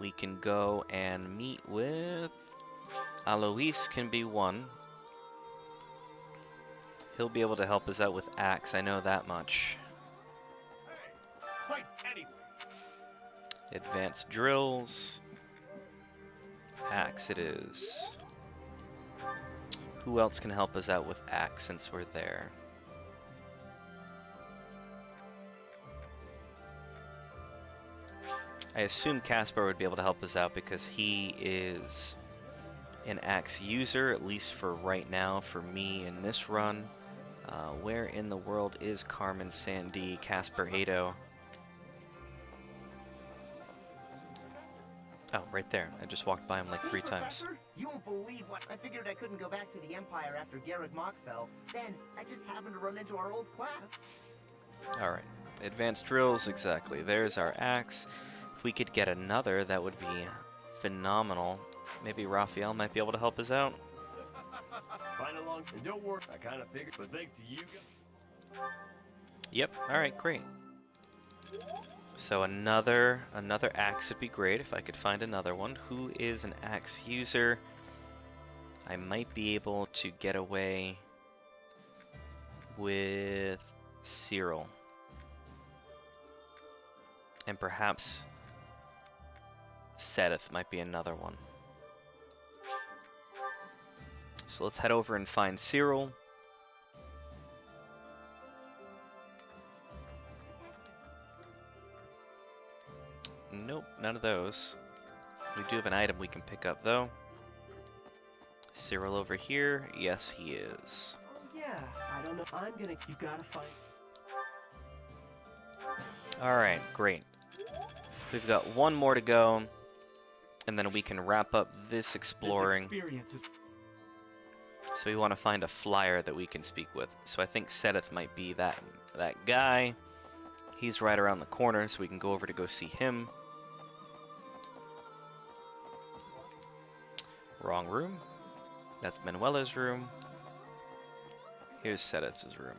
We can go and meet with... Alois can be one. He'll be able to help us out with Axe, I know that much. Fight anyway. Advanced drills. Axe it is. Who else can help us out with Axe since we're there? I assume Caspar would be able to help us out because he is an Axe user, at least for right now, for me in this run. Where in the world is Carmen Sandy, Caspar Ado? Oh, right there. I just walked by him like 3 times. Professor, you won't believe what. I figured I couldn't go back to the Empire after Garrick Mach fell. Then I just happened to run into our old class. Alright. Advanced drills, exactly. There's our Axe. If we could get another, that would be phenomenal. Maybe Raphael might be able to help us out. Fine along, and don't worry. I kind of figured, but thanks to you guys. Yep, alright, great. So another Axe would be great if I could find another one. Who is an Axe user? I might be able to get away with Cyril. And perhaps Sedith might be another one. So let's head over and find Cyril. Nope, none of those. We do have an item we can pick up though. Cyril over here. Yes, he is. Oh yeah, I don't know. You gotta fight. Alright, great. We've got one more to go, and then we can wrap up this exploring. So we want to find a flyer that we can speak with. So I think Sedith might be that guy. He's right around the corner, so we can go over to go see him. Wrong room. That's Manuela's room. Here's Sedith's room.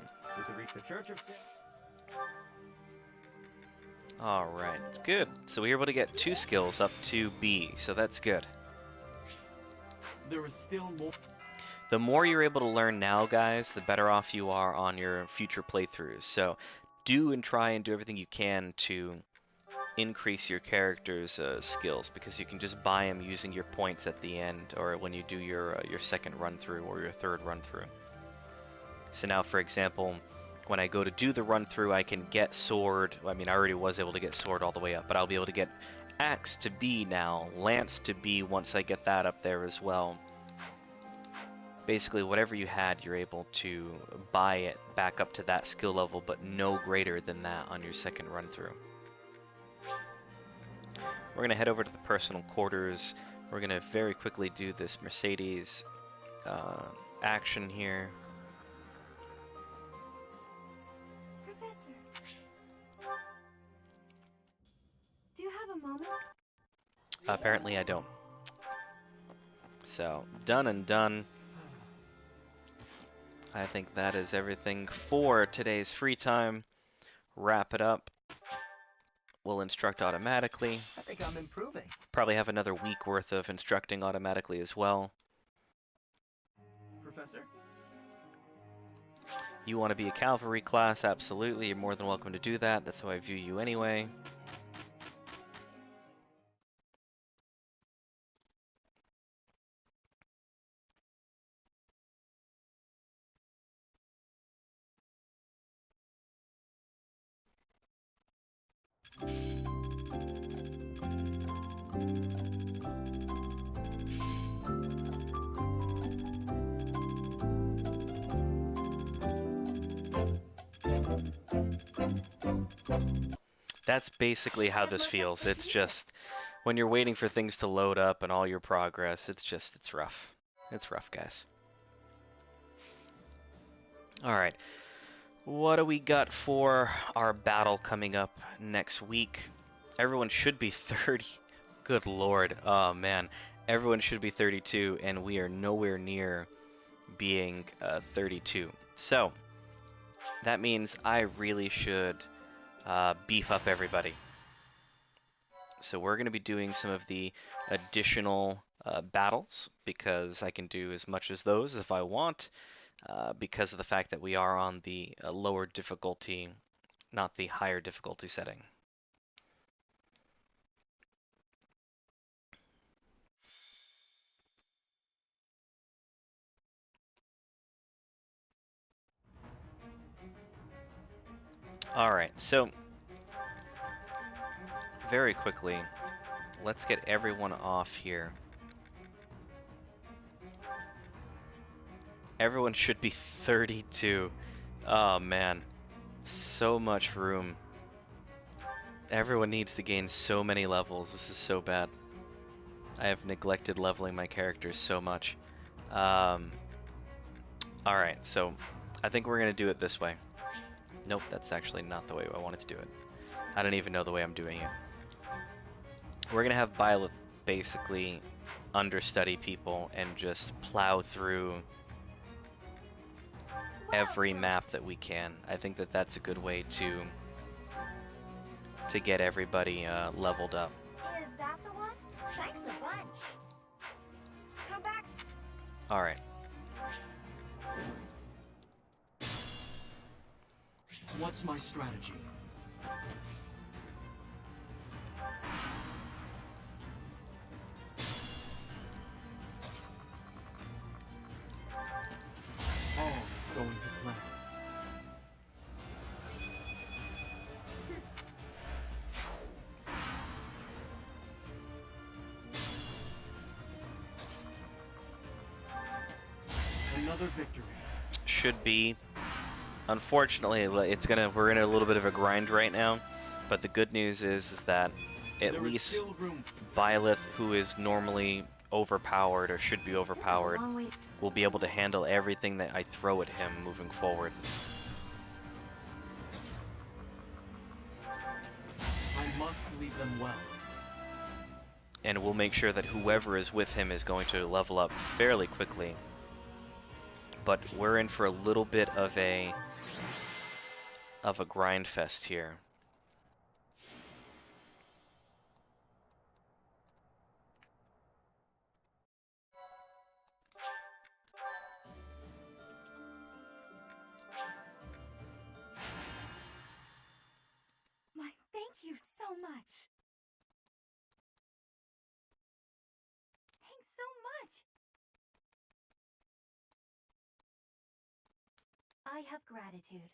The Church of Sin. Alright, good. So we were able to get 2 skills up to B, so that's good. There is still more. The more you're able to learn now, guys, the better off you are on your future playthroughs. So do and try and do everything you can to increase your character's skills, because you can just buy them using your points at the end, or when you do your second run through or your third run through. So now, for example, when I go to do the run through, I can get sword. I mean, I already was able to get sword all the way up, but I'll be able to get axe to B now, lance to B once I get that up there as well. Basically, whatever you had, you're able to buy it back up to that skill level, but no greater than that on your second run through. We're going to head over to the personal quarters. We're going to very quickly do this Mercedes action here. Professor, do you have a moment? Apparently I don't. So, done and done. I think that is everything for today's free time. Wrap it up. We'll instruct automatically. I think I'm improving. Probably have another week worth of instructing automatically as well. Professor? You want to be a cavalry class? Absolutely. You're more than welcome to do that. That's how I view you anyway. That's basically how this feels. It's just when you're waiting for things to load up and all your progress, it's rough. It's rough, guys. Alright, what do we got for our battle coming up next week? Everyone should be 30. Good lord. Oh man. Everyone should be 32, and we are nowhere near being 32. So, that means I really should beef up everybody. So we're going to be doing some of the additional battles, because I can do as much as those if I want, because of the fact that we are on the lower difficulty, not the higher difficulty setting. Alright, so very quickly, let's get everyone off here. Everyone should be 32. Oh man, so much room. Everyone needs to gain so many levels. This is so bad. I have neglected leveling my characters so much. Alright, so I think we're going to do it this way. Nope, that's actually not the way I wanted to do it. I don't even know the way I'm doing it. We're going to have Byleth basically understudy people and just plow through every map that we can. I think that that's a good way to get everybody leveled up. Is that the one? Thanks a bunch. Come back. Alright. What's my strategy? All is going to plan. Another victory. Should be. Unfortunately, we're in a little bit of a grind right now, but the good news is that at least Byleth, who is normally overpowered or should be overpowered, will be able to handle everything that I throw at him moving forward. I must lead them well. And we'll make sure that whoever is with him is going to level up fairly quickly. But we're in for a little bit of a grind fest here. My thank you so much. Thanks so much. I have gratitude.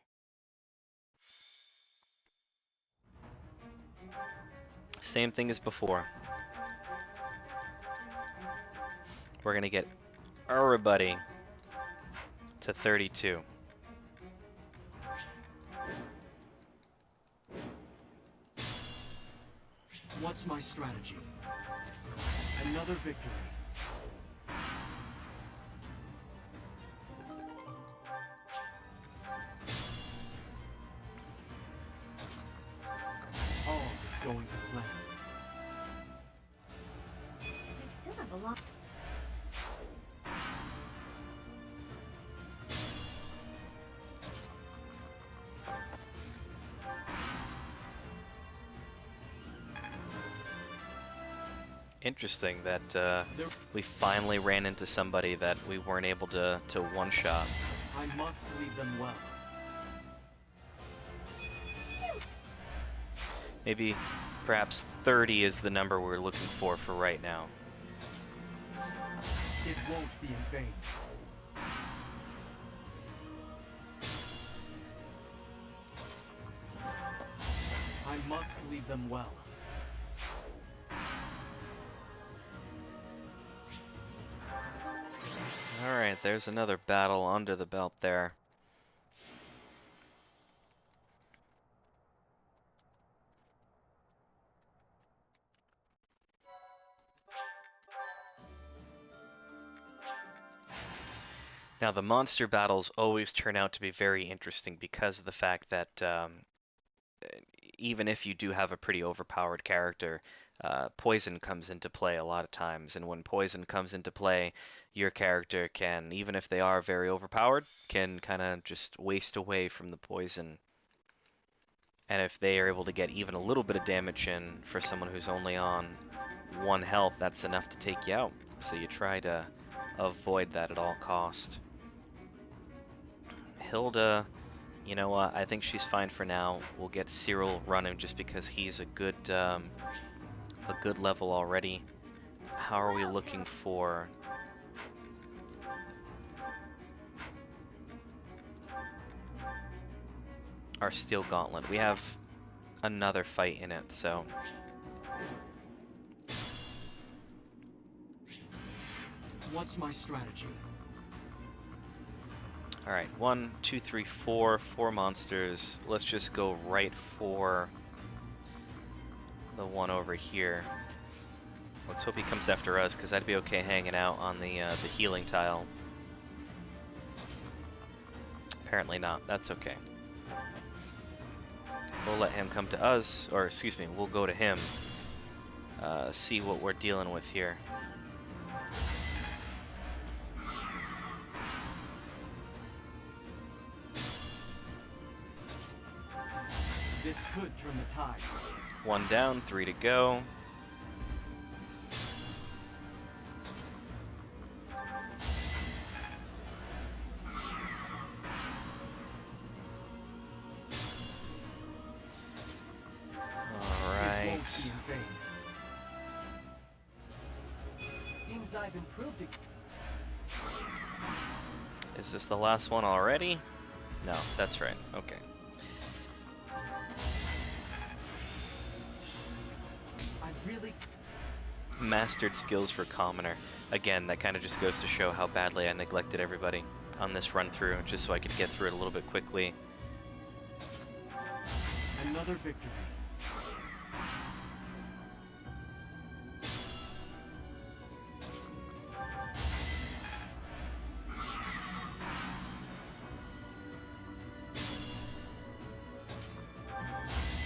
Same thing as before. We're gonna get everybody to 32. What's my strategy? Another victory. All is going to plan. I still have a lot. Interesting that we finally ran into somebody that we weren't able to one-shot. I must lead them well. Maybe, perhaps 30 is the number we're looking for right now. It won't be in vain. I must lead them well. Alright, there's another battle under the belt there. Now, the monster battles always turn out to be very interesting because of the fact that even if you do have a pretty overpowered character, poison comes into play a lot of times. And when poison comes into play, your character can, even if they are very overpowered, can kind of just waste away from the poison. And if they are able to get even a little bit of damage in for someone who's only on 1 health, that's enough to take you out. So you try to avoid that at all cost. Hilda, you know what? I think she's fine for now. We'll get Cyril running just because he's a good level already. How are we looking for? Our Steel Gauntlet. We have another fight in it, so. What's my strategy? Alright, 1, 2, 3, 4. 4 monsters. Let's just go right for the one over here. Let's hope he comes after us, because I'd be okay hanging out on the healing tile. Apparently not. That's okay. We'll let him come to us, or excuse me, we'll go to him. See what we're dealing with here. This could turn the tides. 1 down, 3 to go. It won't be in vain. Seems I've improved it. Is this the last one already? No, that's right. Okay. I really Mastered skills for commoner. Again, that kind of just goes to show how badly I neglected everybody on this run through, just so I could get through it a little bit quickly. Another victory.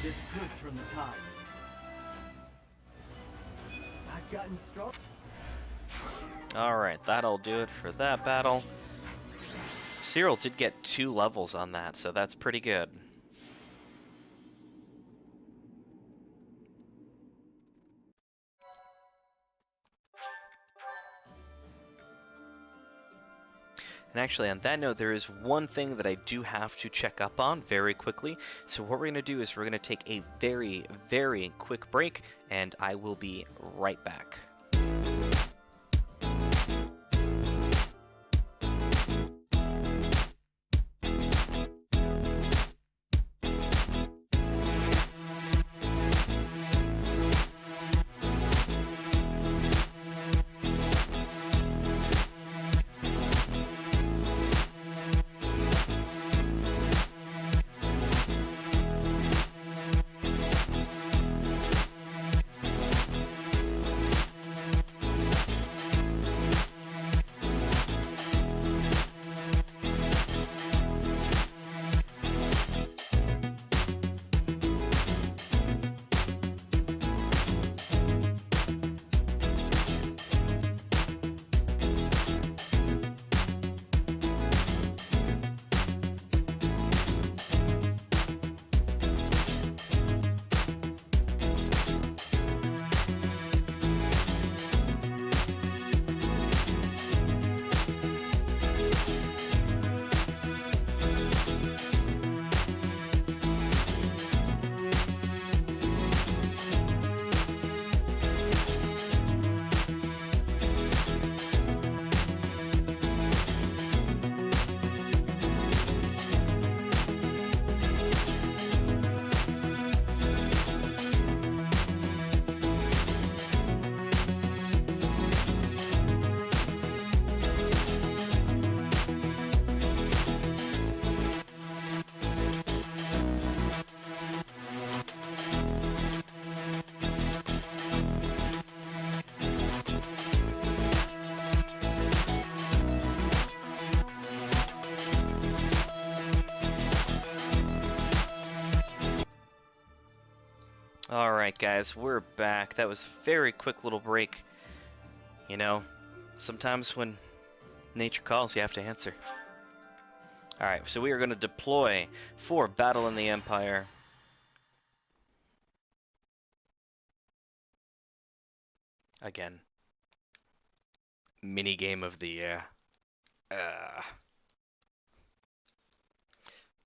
This could turn the tides. I've gotten strong. Alright, that'll do it for that battle. Cyril did get 2 levels on that, so that's pretty good. And actually, on that note, there is one thing that I do have to check up on very quickly. So what we're going to do is we're going to take a very, very quick break, and I will be right back. Alright guys, we're back. That was a very quick little break. You know, sometimes when nature calls, you have to answer. Alright, so we are going to deploy for Battle in the Empire. Again. Minigame of the year.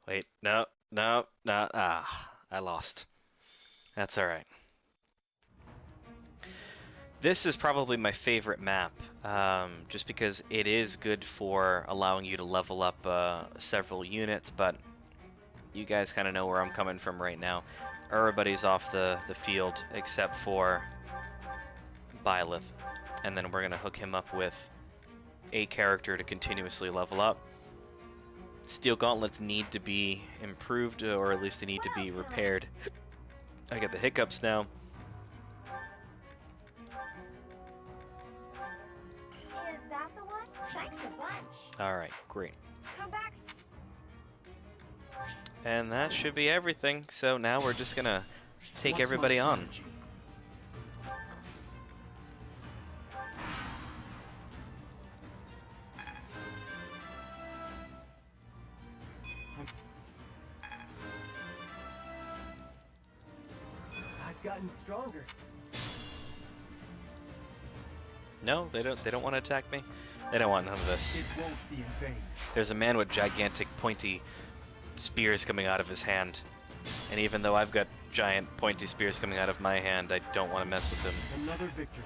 Wait, no. I lost. That's alright. This is probably my favorite map, just because it is good for allowing you to level up several units, but you guys kind of know where I'm coming from right now. Everybody's off the field except for Byleth, and then we're going to hook him up with a character to continuously level up. Steel gauntlets need to be improved, or at least they need to be repaired. I get the hiccups now. Is that the one? Thanks a bunch. Alright, great. Come back. And that should be everything, so now we're just gonna take What's my everybody on. strategy? I've gotten stronger. No, they don't want to attack me. They don't want none of this. It won't be in vain. There's a man with gigantic pointy spears coming out of his hand. And even though I've got giant pointy spears coming out of my hand, I don't want to mess with him. Another victory.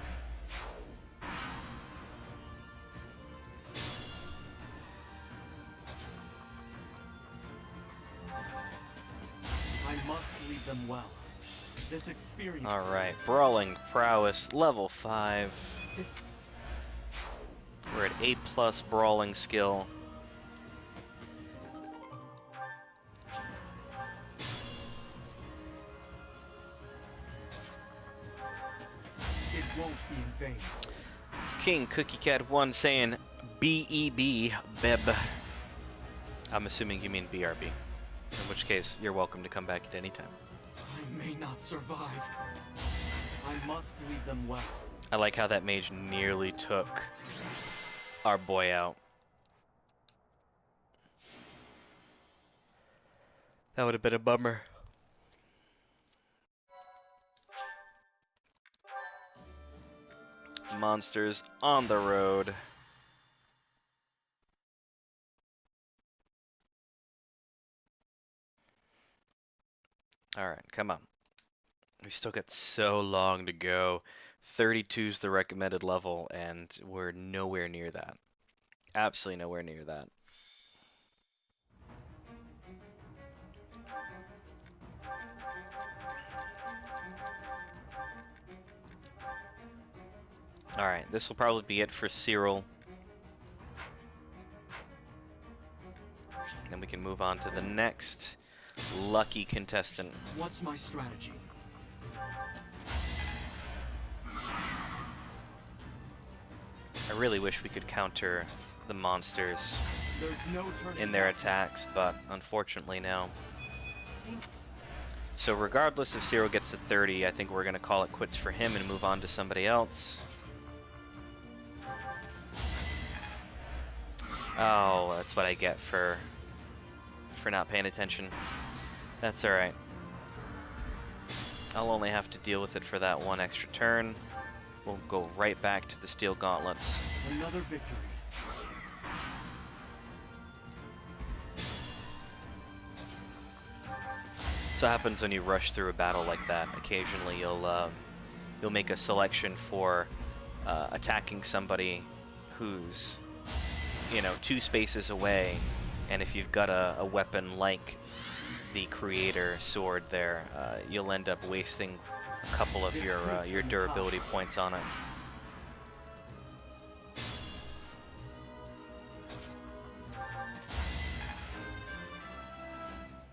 I must lead them well. This experience. Alright, Brawling Prowess, level 5. This We're at A+ Brawling skill. It won't be in vain. King Cookie Cat 1 saying BEB, Beb. I'm assuming you mean BRB. In which case, you're welcome to come back at any time. I may not survive. I must lead them well. I like how that mage nearly took our boy out. That would have been a bummer. Monsters on the road. Alright, come on. We still got so long to go. 32 is the recommended level, and we're nowhere near that. Absolutely nowhere near that. Alright, this will probably be it for Cyril. Then we can move on to the next lucky contestant. What's my strategy? I really wish we could counter the monsters There's no turning in their back. attacks, but unfortunately no. seem So regardless if Cyril gets to 30, I think we're going to call it quits for him and move on to somebody else. Oh, that's what I get for not paying attention. That's alright. I'll only have to deal with it for that one extra turn. We'll go right back to the Steel Gauntlets. Another victory. So what happens when you rush through a battle like that. Occasionally you'll make a selection for attacking somebody who's, you know, 2 spaces away, and if you've got a weapon like the Creator sword there, you'll end up wasting a couple of your durability points on it.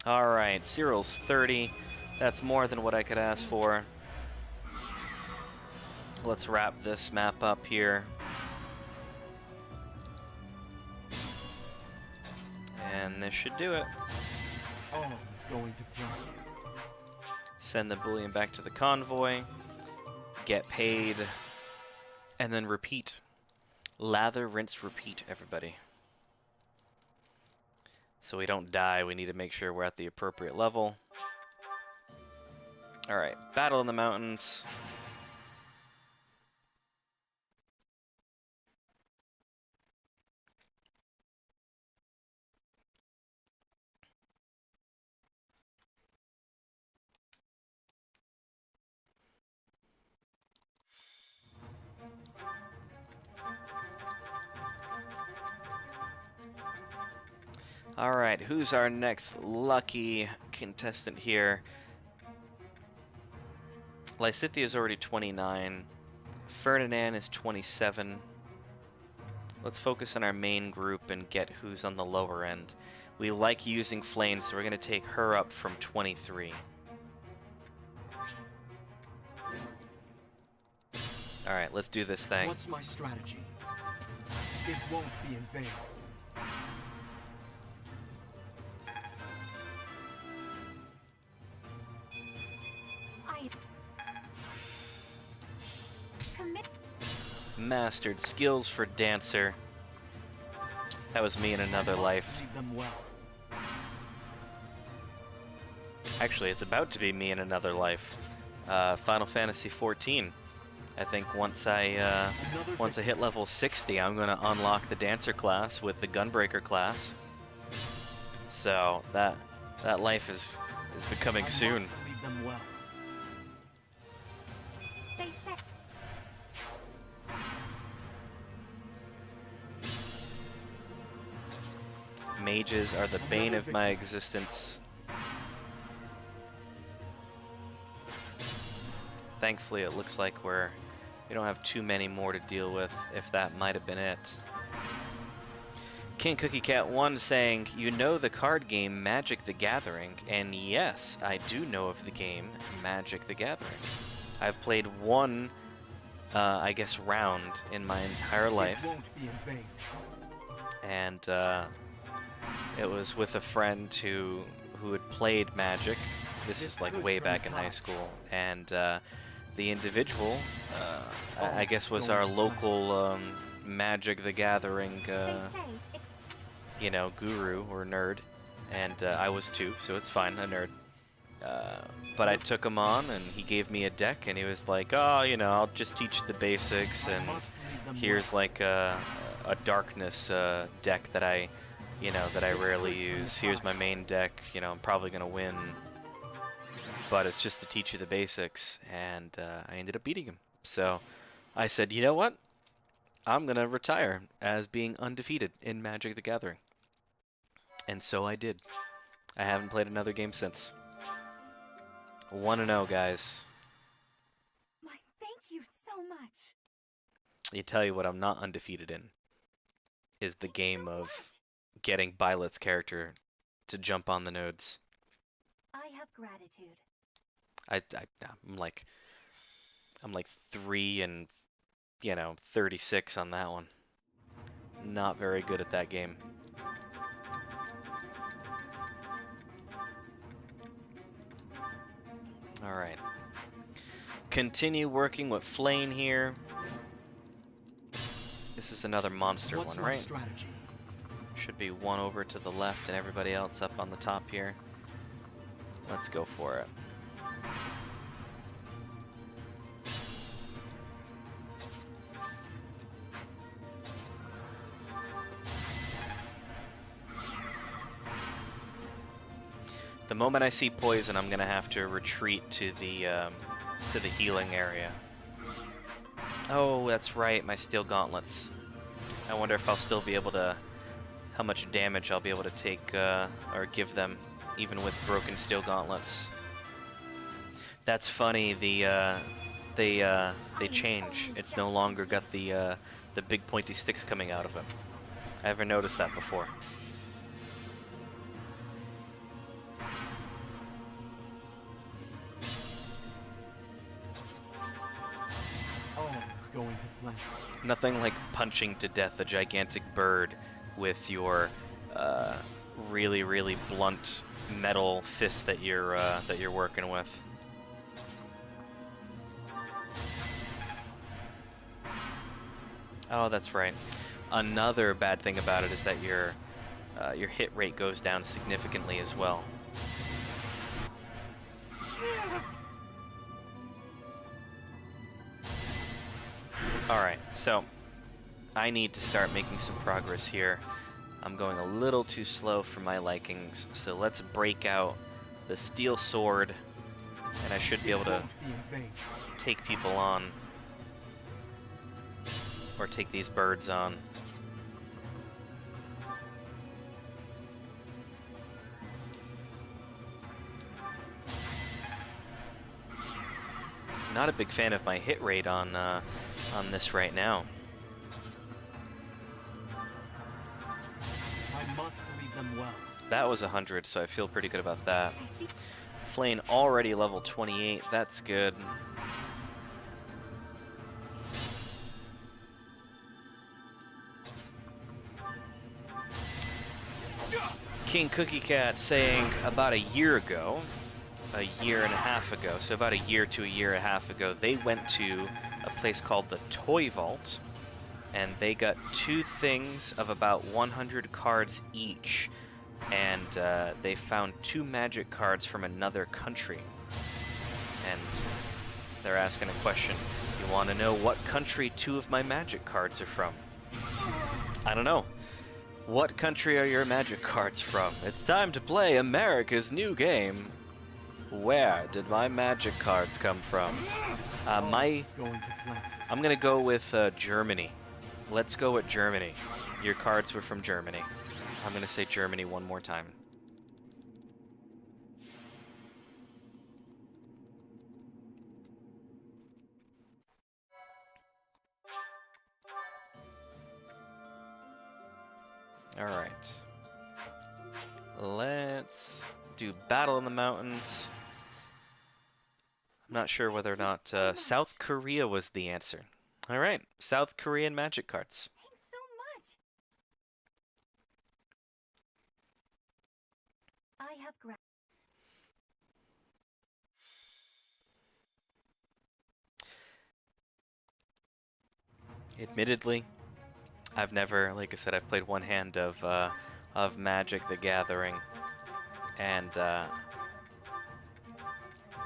Alright, Cyril's 30. That's more than what I could ask for. Let's wrap this map up here. And this should do it. All is going to plan. Send the bullion back to the convoy. Get paid. And then repeat. Lather, rinse, repeat, everybody. So we don't die, we need to make sure we're at the appropriate level. Alright, battle in the mountains. Alright, who's our next lucky contestant here? Lysithia is already 29. Ferdinand is 27. Let's focus on our main group and get who's on the lower end. We like using Flame, so we're going to take her up from 23. Alright, let's do this thing. What's my strategy? It won't be in vain. Mastered skills for Dancer. That was me in another life. Lead them well. Actually, it's about to be me in another life. Final Fantasy XIV. I think once I hit level 60, I'm gonna unlock the Dancer class with the Gunbreaker class. So that life is becoming soon. Must lead them well. They said Mages are the bane of my existence. Thankfully, it looks like we don't have too many more to deal with, if that might have been it. King Cookie Cat 1 saying, you know the card game Magic the Gathering, and yes, I do know of the game Magic the Gathering. I've played one, I guess, round in my entire life. It won't be in vain. And it was with a friend who had played Magic. This is like way back in high school, and the individual, I guess, was our local Magic the Gathering, you know, guru or nerd, and I was too, so it's fine, a nerd. But I took him on, and he gave me a deck, and he was like, oh, you know, I'll just teach you the basics, and here's like a darkness deck that I rarely use. Here's my main deck, you know, I'm probably gonna win, but it's just to teach you the basics, and I ended up beating him. So I said, you know what? I'm gonna retire as being undefeated in Magic the Gathering. And so I did. I haven't played another game since. 1-0, guys. Why, thank you so much. You tell you what I'm not undefeated in is the game of getting Byleth's character to jump on the nodes. I have gratitude. I'm like 3 and 36 on that one. Not very good at that game. All right. Continue working with Flame here. This is another monster What's one, my right? strategy? Should be one over to the left and everybody else up on the top here. Let's go for it. The moment I see poison, I'm gonna have to retreat to the healing area. Oh, that's right, my steel gauntlets. I wonder if I'll still be able to, how much damage I'll be able to take or give them, even with broken steel gauntlets. That's funny. They change. It's no longer got the big pointy sticks coming out of it. I ever noticed that before. All's going to plan. Nothing like punching to death a gigantic bird with your really, really blunt metal fist that you're working with. Oh, that's right. Another bad thing about it is that your hit rate goes down significantly as well. Alright, so I need to start making some progress here. I'm going a little too slow for my likings, so let's break out the steel sword, and I should be able to take people on. Or take these birds on. Not a big fan of my hit rate on this right now. I must lead them well. That was 100, so I feel pretty good about that. Flame already level 28, that's good. King Cookie Cat saying about a year ago, a year and a half ago, so about a year to a year and a half ago, they went to a place called the Toy Vault, and they got 2 things of about 100 cards each, and they found 2 magic cards from another country. And they're asking a question, you want to know what country 2 of my magic cards are from? I don't know. What country are your magic cards from? It's time to play America's new game. Where did my magic cards come from? I'm gonna go with Germany. Let's go with Germany. Your cards were from Germany. I'm gonna say Germany one more time. Alright. Let's do Battle in the Mountains. I'm not sure whether or not South Korea was the answer. Alright, South Korean magic cards. Thanks so much. I have Admittedly, I've never, like I said, I've played one hand of Magic the Gathering, and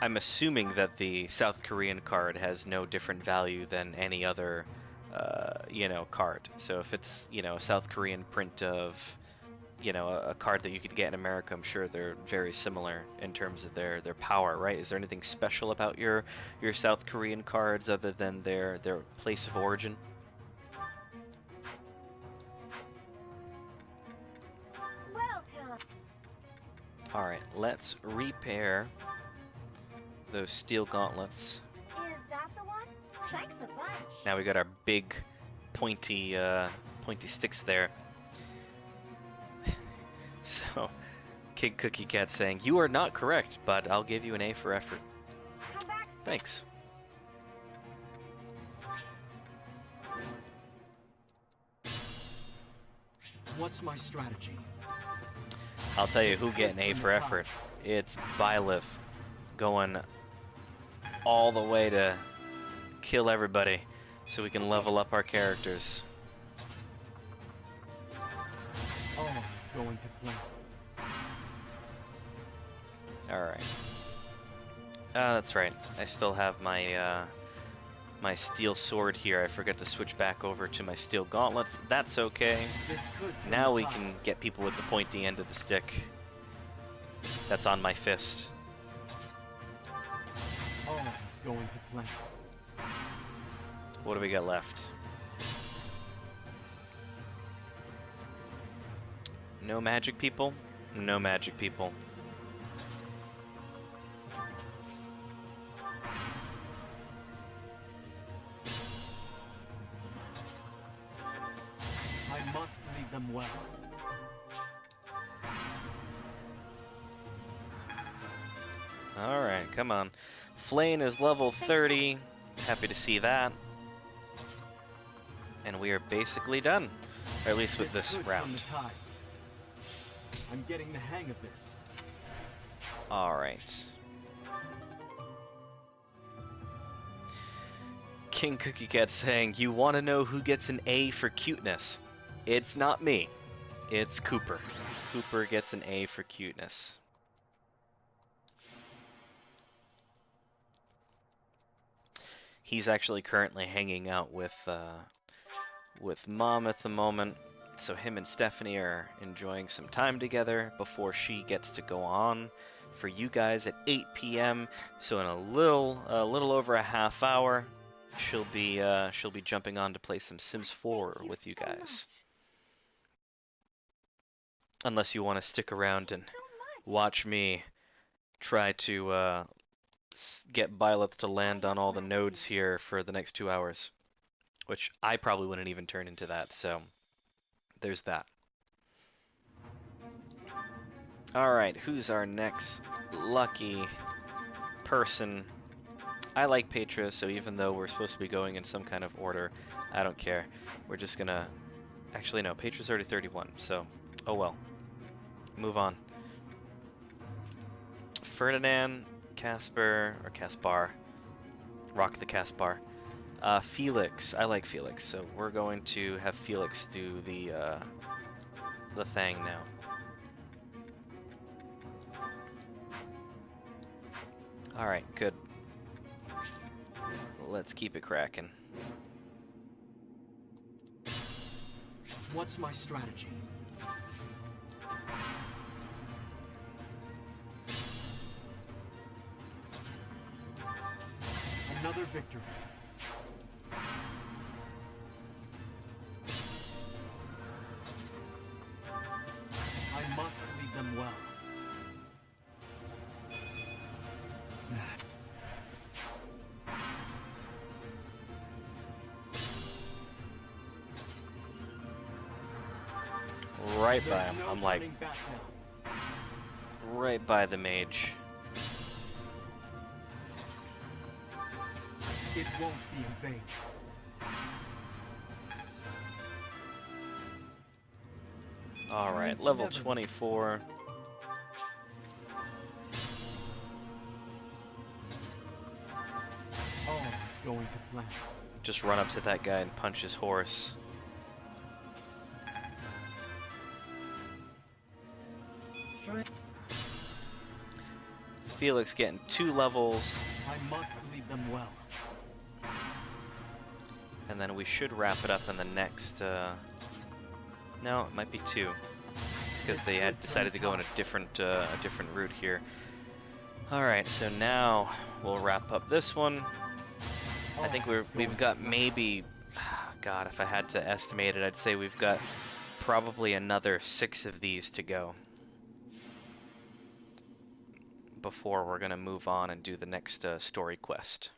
I'm assuming that the South Korean card has no different value than any other, card. So if it's, a South Korean print of, a card that you could get in America, I'm sure they're very similar in terms of their power, right? Is there anything special about your South Korean cards other than their place of origin? Welcome. Alright, let's repair those steel gauntlets. Is that the one? Thanks a bunch. Now we got our big pointy sticks there. So, Kid Cookie Cat saying, you are not correct, but I'll give you an A for effort. Come back soon. Thanks. What's my strategy? I'll tell you who get an A for effort. It's Byleth going all the way to kill everybody so we can level up our characters. All is going to plan. Alright. That's right. I still have my my steel sword here. I forgot to switch back over to my steel gauntlets. That's okay. This could turn Now the we can tides. get people with the pointy end of the stick. That's on my fist. All is going to plan. What do we got left? No magic people? No magic people. I must lead them well. Alright, come on. Flame is level 30. Happy to see that. And we are basically done. Or at least with this could turn round. the tides. I'm getting the hang of this. King Cookie Cat saying, you want to know who gets an A for cuteness? It's not me. It's Cooper. Cooper gets an A for cuteness. He's actually currently hanging out with Mom at the moment, so him and Stephanie are enjoying some time together before she gets to go on for you guys at 8 p.m. So in a little over a half hour, she'll be jumping on to play some Sims 4 with you guys. Unless you want to stick around and watch me try to get Byleth to land on all the nodes here for the next 2 hours. Which I probably wouldn't even turn into that, so there's that. Alright, who's our next lucky person? I like Petra, so even though we're supposed to be going in some kind of order, I don't care. We're just gonna... Actually, no, Petra's already 31, so oh well. Move on. Ferdinand, Casper, or Caspar. Rock the Caspar. Felix, I like Felix, so we're going to have Felix do the thing now. Alright, good. Let's keep it cracking. What's my strategy? Another victory. I must lead them well. Right by There's him. no I'm like turning back now. right by the mage. It won't be in vain. Alright, level 24. All is going to plan. Just run up to that guy and punch his horse. Felix getting 2 levels, I must lead them well. and then we should wrap it up in the next, no, it might be 2. Just because they had decided to go in a different route here. Alright, so now we'll wrap up this one. I think we've got maybe, God, if I had to estimate it, I'd say we've got probably another 6 of these to go before we're gonna move on and do the next story quest.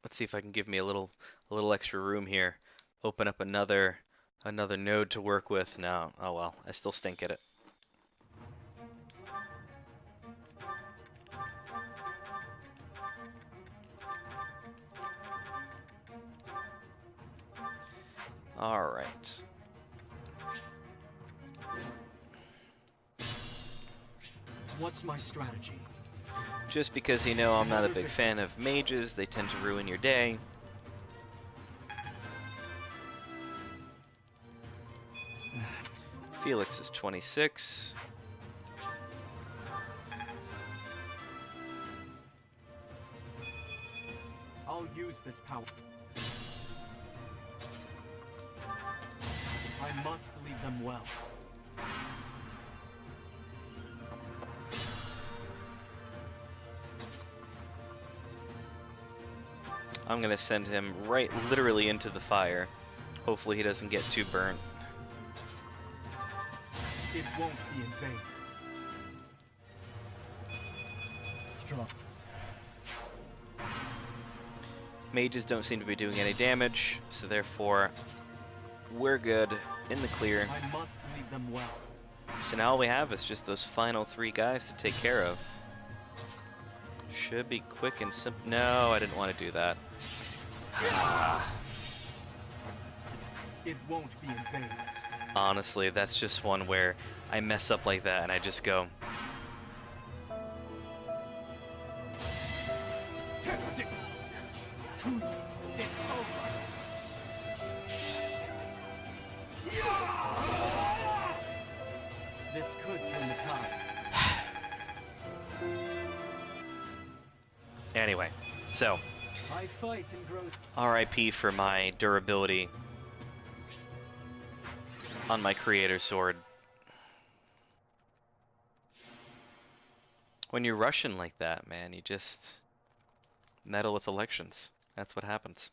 Let's see if I can give me a little extra room here. Open up another node to work with. No, oh well, I still stink at it. All right. What's my strategy? Just because you know I'm not a big fan of mages, they tend to ruin your day. Felix is 26. I'll use this power. I must lead them well. I'm gonna send him right literally into the fire. Hopefully he doesn't get too burnt. It won't be in vain. Strong. Mages don't seem to be doing any damage, so therefore we're good, in the clear. I must lead them well. So now all we have is just those final 3 guys to take care of. Should be quick and simple. No, I didn't want to do that. It won't be in vain. Honestly, that's just one where I mess up like that and I just go, Tempted. Too easy. It's over. This could turn the tides. anyway, so I fight and grow. RIP for my durability on my creator sword. When you're Russian like that, man, you just meddle with elections. That's what happens.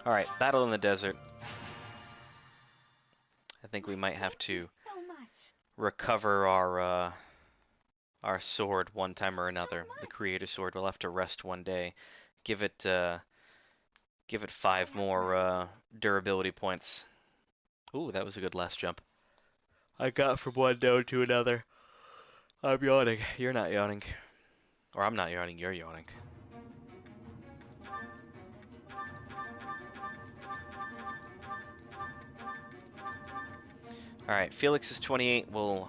Alright, battle in the desert. I think we might have Thank you to so much. recover our sword one time or another. The creator sword. We'll have to rest one day. Give it 5 more durability points. Ooh, that was a good last jump. I got from one node to another. I'm yawning. You're not yawning. Or I'm not yawning, you're yawning. Alright, Felix is 28. We'll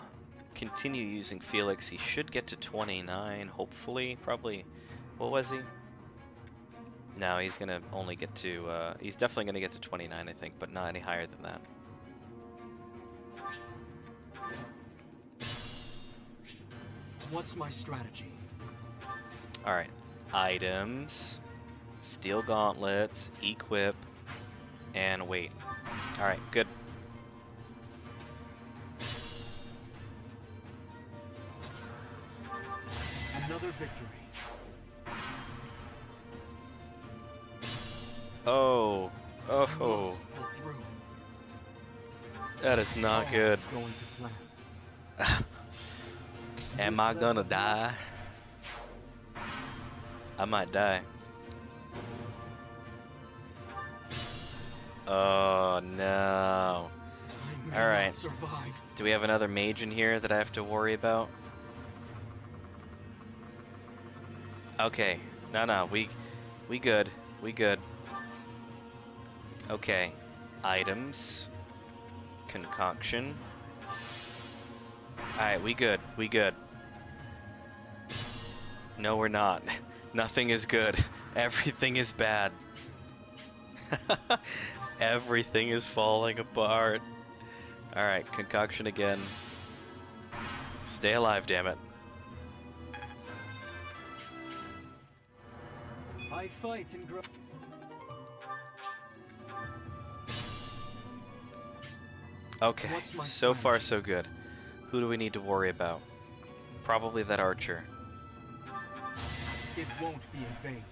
continue using Felix. He should get to 29, hopefully. Probably. What was he? No, he's gonna only get to, he's definitely gonna get to 29, I think, but not any higher than that. What's my strategy? Alright, items, steel gauntlets, equip, and wait. Alright, good. Another victory. Oh, I oh, must pull through. that is not All good. is going to plan. Am I gonna die? I might die. Oh no. I may Alright. not survive. Do we have another mage in here that I have to worry about? Okay. No, we good. We good. Okay. Items. Concoction. Alright, we good. We good. No, we're not. Nothing is good. Everything is bad. Everything is falling apart. Alright, concoction again. Stay alive, damn it. I fight and grow. Okay, What's my so far strategy? so good. Who do we need to worry about? Probably that archer. It won't be in vain.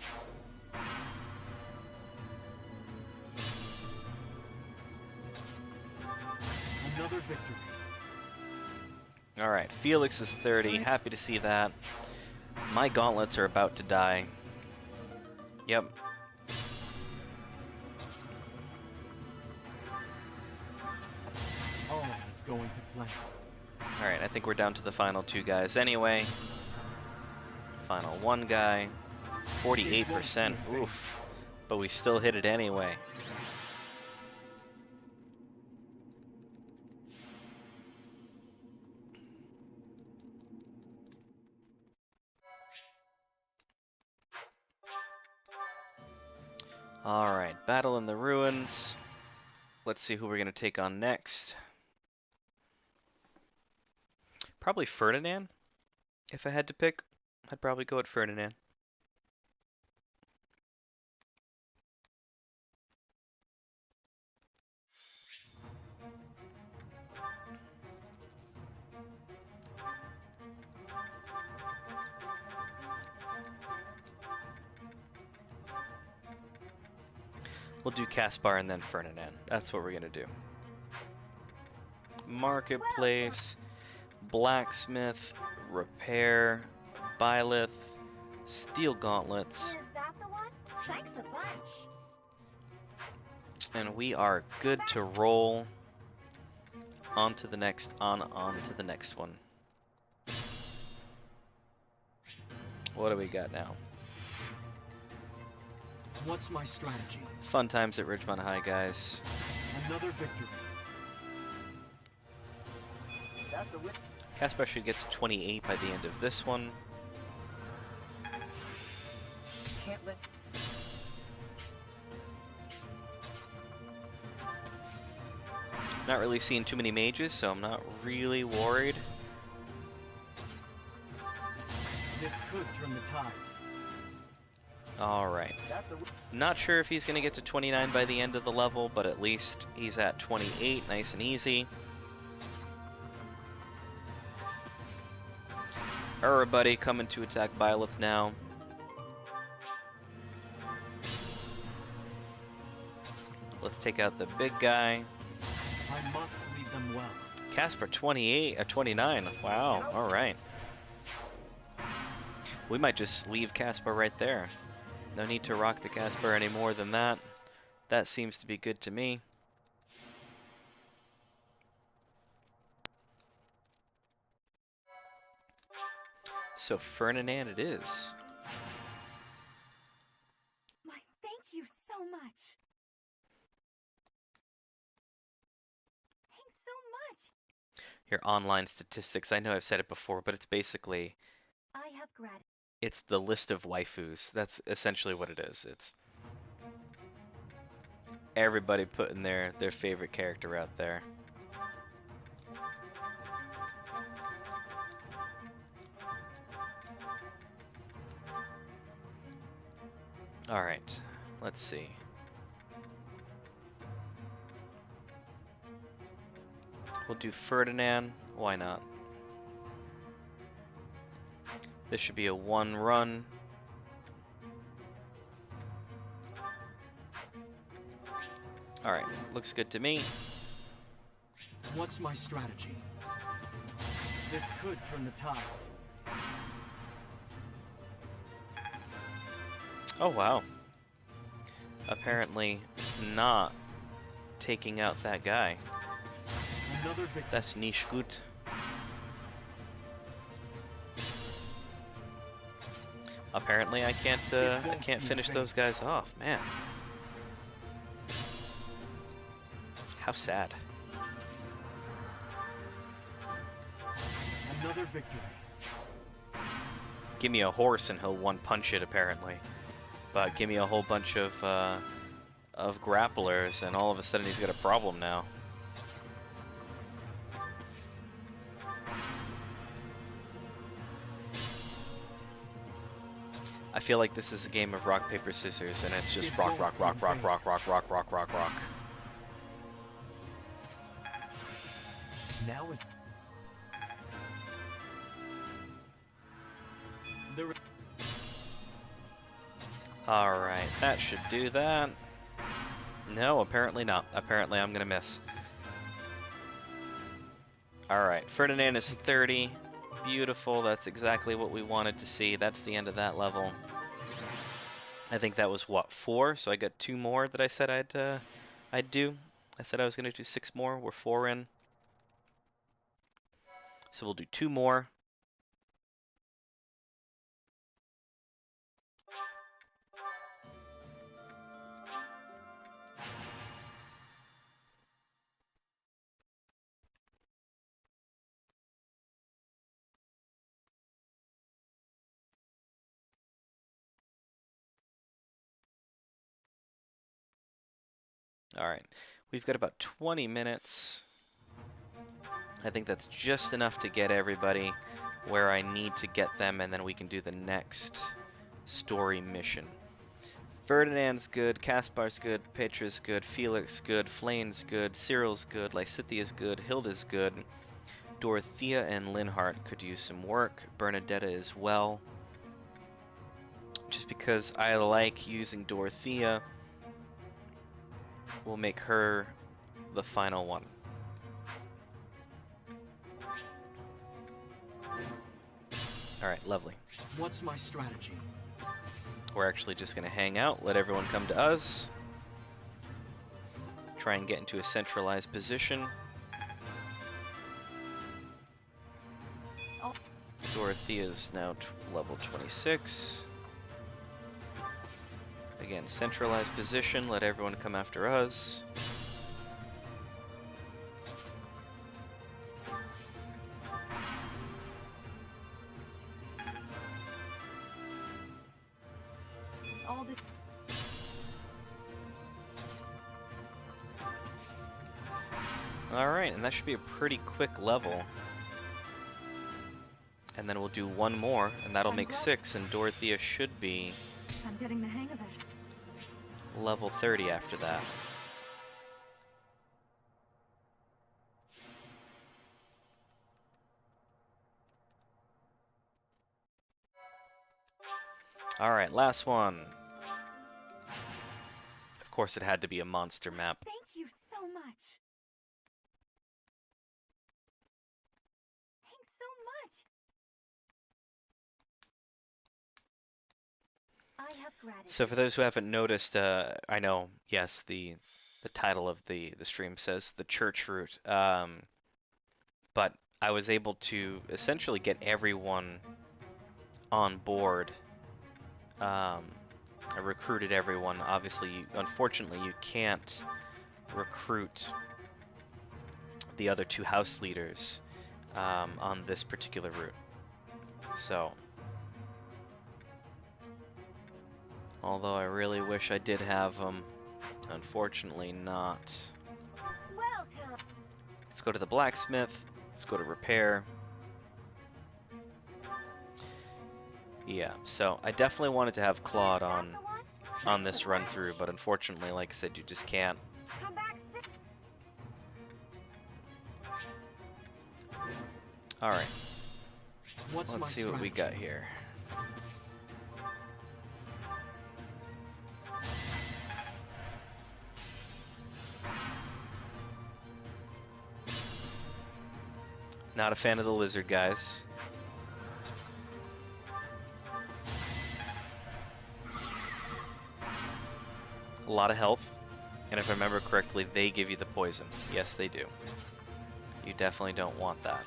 Another victory. Alright, Felix is 30. Happy to see that. My gauntlets are about to die. Yep. All is going to plan. Alright, I think we're down to the final 2 guys anyway. Final 1 guy. 48%. Oof. But we still hit it anyway. Alright, Battle in the Ruins. Let's see who we're going to take on next. Probably Ferdinand. If I had to pick, I'd probably go at Ferdinand. We'll do Caspar and then Ferdinand. That's what we're gonna do. Marketplace, blacksmith, repair, byleth, steel gauntlets, Is that the one? Thanks a bunch. and we are good to roll on to the next one. What do we got now? What's my strategy? Fun times at Ridgemont High, guys. Another victory. That's a win. Caspar should get to 28 by the end of this one. Can't let. Not really seeing too many mages, so I'm not really worried. This could turn the tides. Alright. That's a win. Not sure if he's going to get to 29 by the end of the level, but at least he's at 28, nice and easy. Everybody coming to attack Byleth now. Let's take out the big guy. I must lead them well. Caspar 28, 29. Wow, alright. We might just leave Caspar right there. No need to rock the Caspar any more than that. That seems to be good to me. So Ferdinand it is. My thank you so much. Thanks so much. Your online statistics, I know I've said it before, but it's basically, I have gratitude. it's the list of waifus. That's essentially what it is. It's everybody putting their favorite character out there. Alright, let's see. We'll do Ferdinand, why not? This should be a one run. Alright, looks good to me. What's my strategy? This could turn the tides. Oh wow. Apparently not taking out that guy. Another victory. That's niche gut. Apparently I can't finish those guys off, man. How sad. Another victory. Give me a horse and he'll one punch it apparently. But give me a whole bunch of grapplers and all of a sudden he's got a problem now. I feel like this is a game of rock, paper, scissors, and it's just rock, rock, rock, rock, rock, rock, rock, rock, rock, rock. Now is The Alright, that should do that. No, apparently not. Apparently I'm gonna miss. Alright, Ferdinand is 30. Beautiful, that's exactly what we wanted to see. That's the end of that level. I think that was, what, 4? So I got 2 more that I said I'd do. I said I was gonna do 6 more. We're 4 in. So we'll do 2 more. Alright, we've got about 20 minutes. I think that's just enough to get everybody where I need to get them, and then we can do the next story mission. Ferdinand's good, Caspar's good, Petra's good, Felix good, Flane's good, Cyril's good, Lysithia's good, Hilda's good, Dorothea and Linhart could use some work, Bernadetta as well. Just because I like using Dorothea, we'll make her the final one. Alright, lovely. What's my strategy? We're actually just going to hang out, let everyone come to us. Try and get into a centralized position. Oh. Dorothea's now level 26. Again, centralized position, let everyone come after us. All the Alright, and that should be a pretty quick level. And then we'll do one more, and that'll make 6, and Dorothea should be I'm getting the hang of it. level 30 after that. Alright, last one. Of course it had to be a monster map. Thank you so much. Thanks so much. I have gratitude. So for those who haven't noticed, I know, yes, the title of the stream says the church route, but I was able to essentially get everyone on board. I recruited everyone. Obviously, unfortunately, you can't recruit the other 2 house leaders on this particular route. So, although I really wish I did have them, unfortunately not. Welcome. Let's go to the blacksmith. Let's go to repair. Yeah, so I definitely wanted to have Claude on this run through, but unfortunately, like I said, you just can't. Come back soon. All right, What's my let's see what we got here. Not a fan of the lizard guys. A lot of health, and if I remember correctly, they give you the poison. Yes, they do. You definitely don't want that.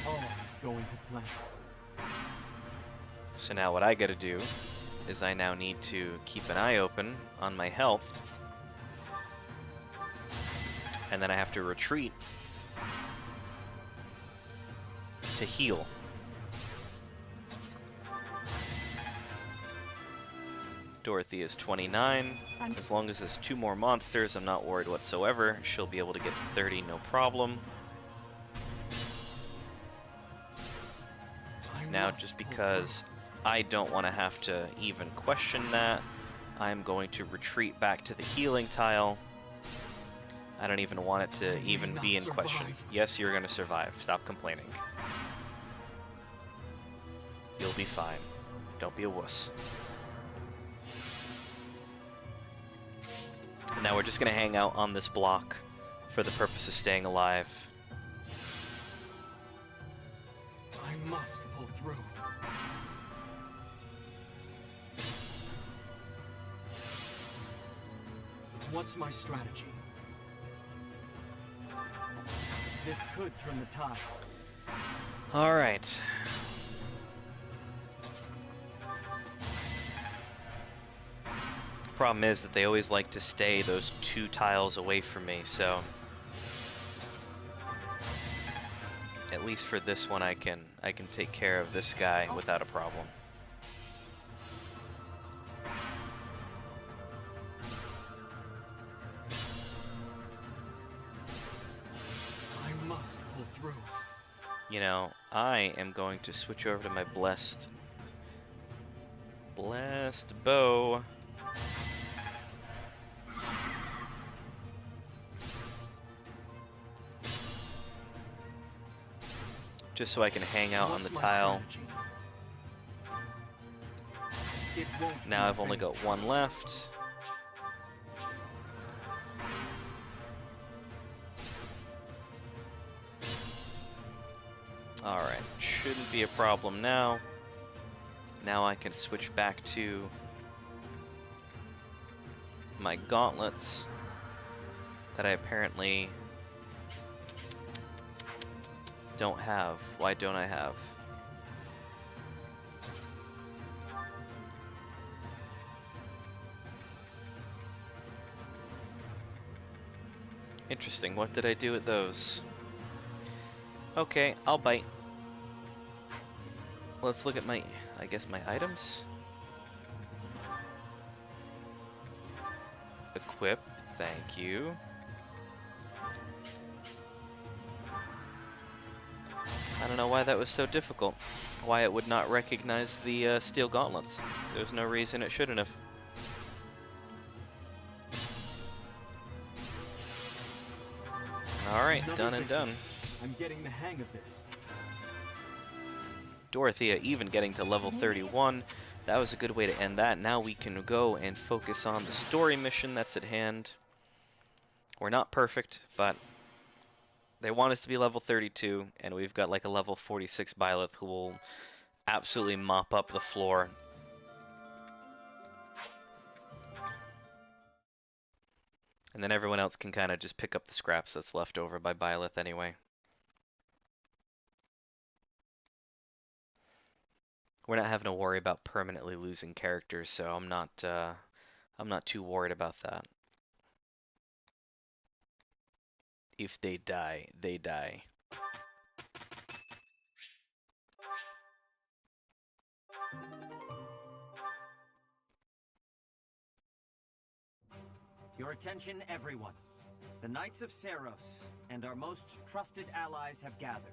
All is going to plan. So now what I gotta do is I now need to keep an eye open on my health, and then I have to retreat to heal. Dorothy is 29. As long as there's 2 more monsters, I'm not worried whatsoever. She'll be able to get to 30, no problem. Now, just because I don't want to have to even question that, I'm going to retreat back to the healing tile. I don't even want it to even be in question. Yes, you're going to survive. Stop complaining. You'll be fine. Don't be a wuss. And now we're just going to hang out on this block for the purpose of staying alive. I must pull through. What's my strategy? This could turn the tides. Alright. Problem is that they always like to stay those 2 tiles away from me, so at least for this one I can take care of this guy without a problem. I must pull through. You know, I am going to switch over to my blessed bow. Just so I can hang out on the tile. Now I've only got 1 left. Alright, shouldn't be a problem now. Now I can switch back to my gauntlets that I apparently don't have. Why don't I have? Interesting. What did I do with those? Okay, I'll bite. Let's look at my, I guess my items. Equip, thank you. I don't know why that was so difficult. Why it would not recognize the steel gauntlets. There's no reason it shouldn't have. Alright, done and done. I'm getting the hang of this. Dorothea even getting to level 31. That was a good way to end that. Now we can go and focus on the story mission that's at hand. We're not perfect, but they want us to be level 32, and we've got like a level 46 Byleth who will absolutely mop up the floor. And then everyone else can kind of just pick up the scraps that's left over by Byleth anyway. We're not having to worry about permanently losing characters, so I'm not too worried about that. If they die, they die. Your attention, everyone. The Knights of Seros and our most trusted allies have gathered.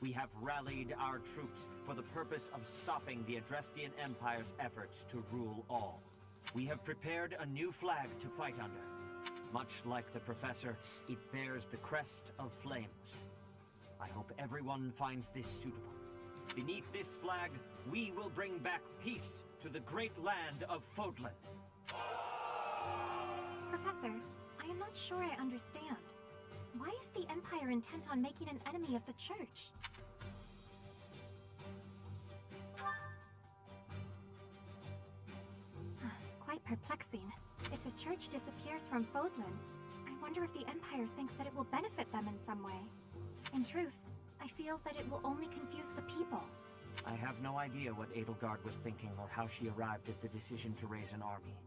We have rallied our troops for the purpose of stopping the Adrestian Empire's efforts to rule all. We have prepared a new flag to fight under. Much like the Professor, it bears the crest of flames. I hope everyone finds this suitable. Beneath this flag, we will bring back peace to the great land of Fodlan. Professor, I am not sure I understand. Why is the Empire intent on making an enemy of the Church? Quite perplexing. If the Church disappears from Fodlan, I wonder if the Empire thinks that it will benefit them in some way. In truth, I feel that it will only confuse the people. I have no idea what Edelgard was thinking or how she arrived at the decision to raise an army.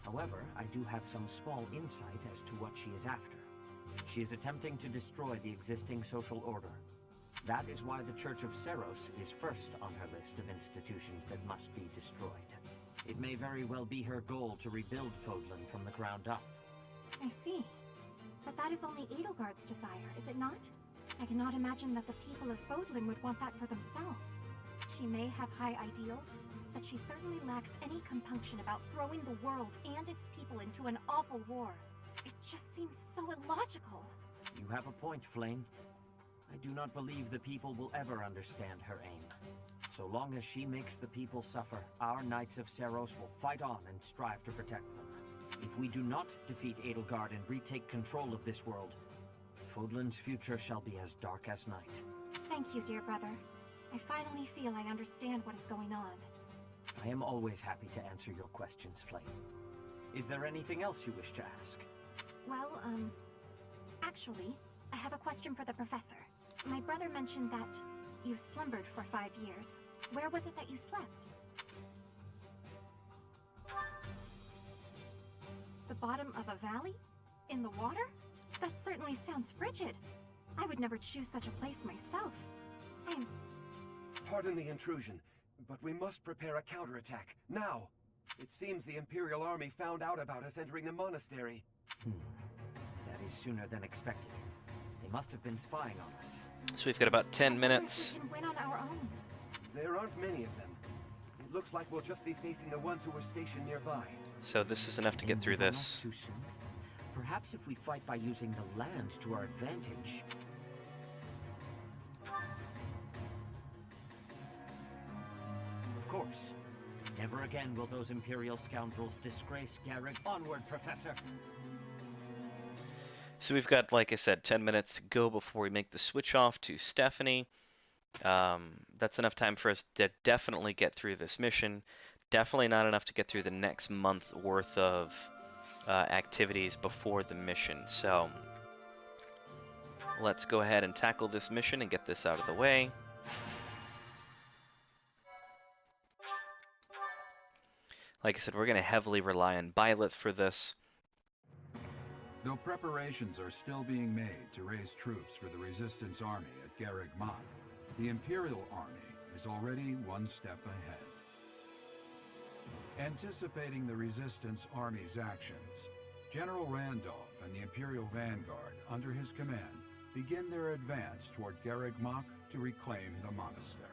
However, I do have some small insight as to what she is after. She is attempting to destroy the existing social order. That is why the Church of Seros is first on her list of institutions that must be destroyed. It may very well be her goal to rebuild Fodlan from the ground up. I see. But that is only Edelgard's desire, is it not? I cannot imagine that the people of Fodlan would want that for themselves. She may have high ideals, but she certainly lacks any compunction about throwing the world and its people into an awful war. It just seems so illogical. You have a point, Flame. I do not believe the people will ever understand her aim. So long as she makes the people suffer, our Knights of Seros will fight on and strive to protect them. If we do not defeat Edelgard and retake control of this world, Fodlan's future shall be as dark as night. Thank you, dear brother. I finally feel I understand what is going on. I am always happy to answer your questions, Flame. Is there anything else you wish to ask? Well, actually, I have a question for the professor. My brother mentioned that you slumbered for 5 years. Where was it that you slept? The bottom of a valley? In the water? That certainly sounds frigid. I would never choose such a place myself. I am... Pardon the intrusion, but we must prepare a counterattack, now! It seems the Imperial Army found out about us entering the monastery. That is sooner than expected. They must have been spying on us. So we've got about 10 minutes. We can win on our own. There aren't many of them. It looks like we'll just be facing the ones who were stationed nearby. So this is enough to get through Move on us this. too soon? Perhaps if we fight by using the land to our advantage. Of course. Never again will those Imperial scoundrels disgrace Garrick. Onward, Professor! So we've got, like I said, 10 minutes to go before we make the switch off to Stephanie. That's enough time for us to definitely get through this mission. Definitely not enough to get through the next month worth of activities before the mission. So let's go ahead and tackle this mission and get this out of the way. Like I said, we're going to heavily rely on Byleth for this. Though preparations are still being made to raise troops for the Resistance Army at Garreg Mach, the Imperial Army is already one step ahead. Anticipating the Resistance Army's actions, General Randolph and the Imperial Vanguard, under his command, begin their advance toward Garreg Mach to reclaim the monastery.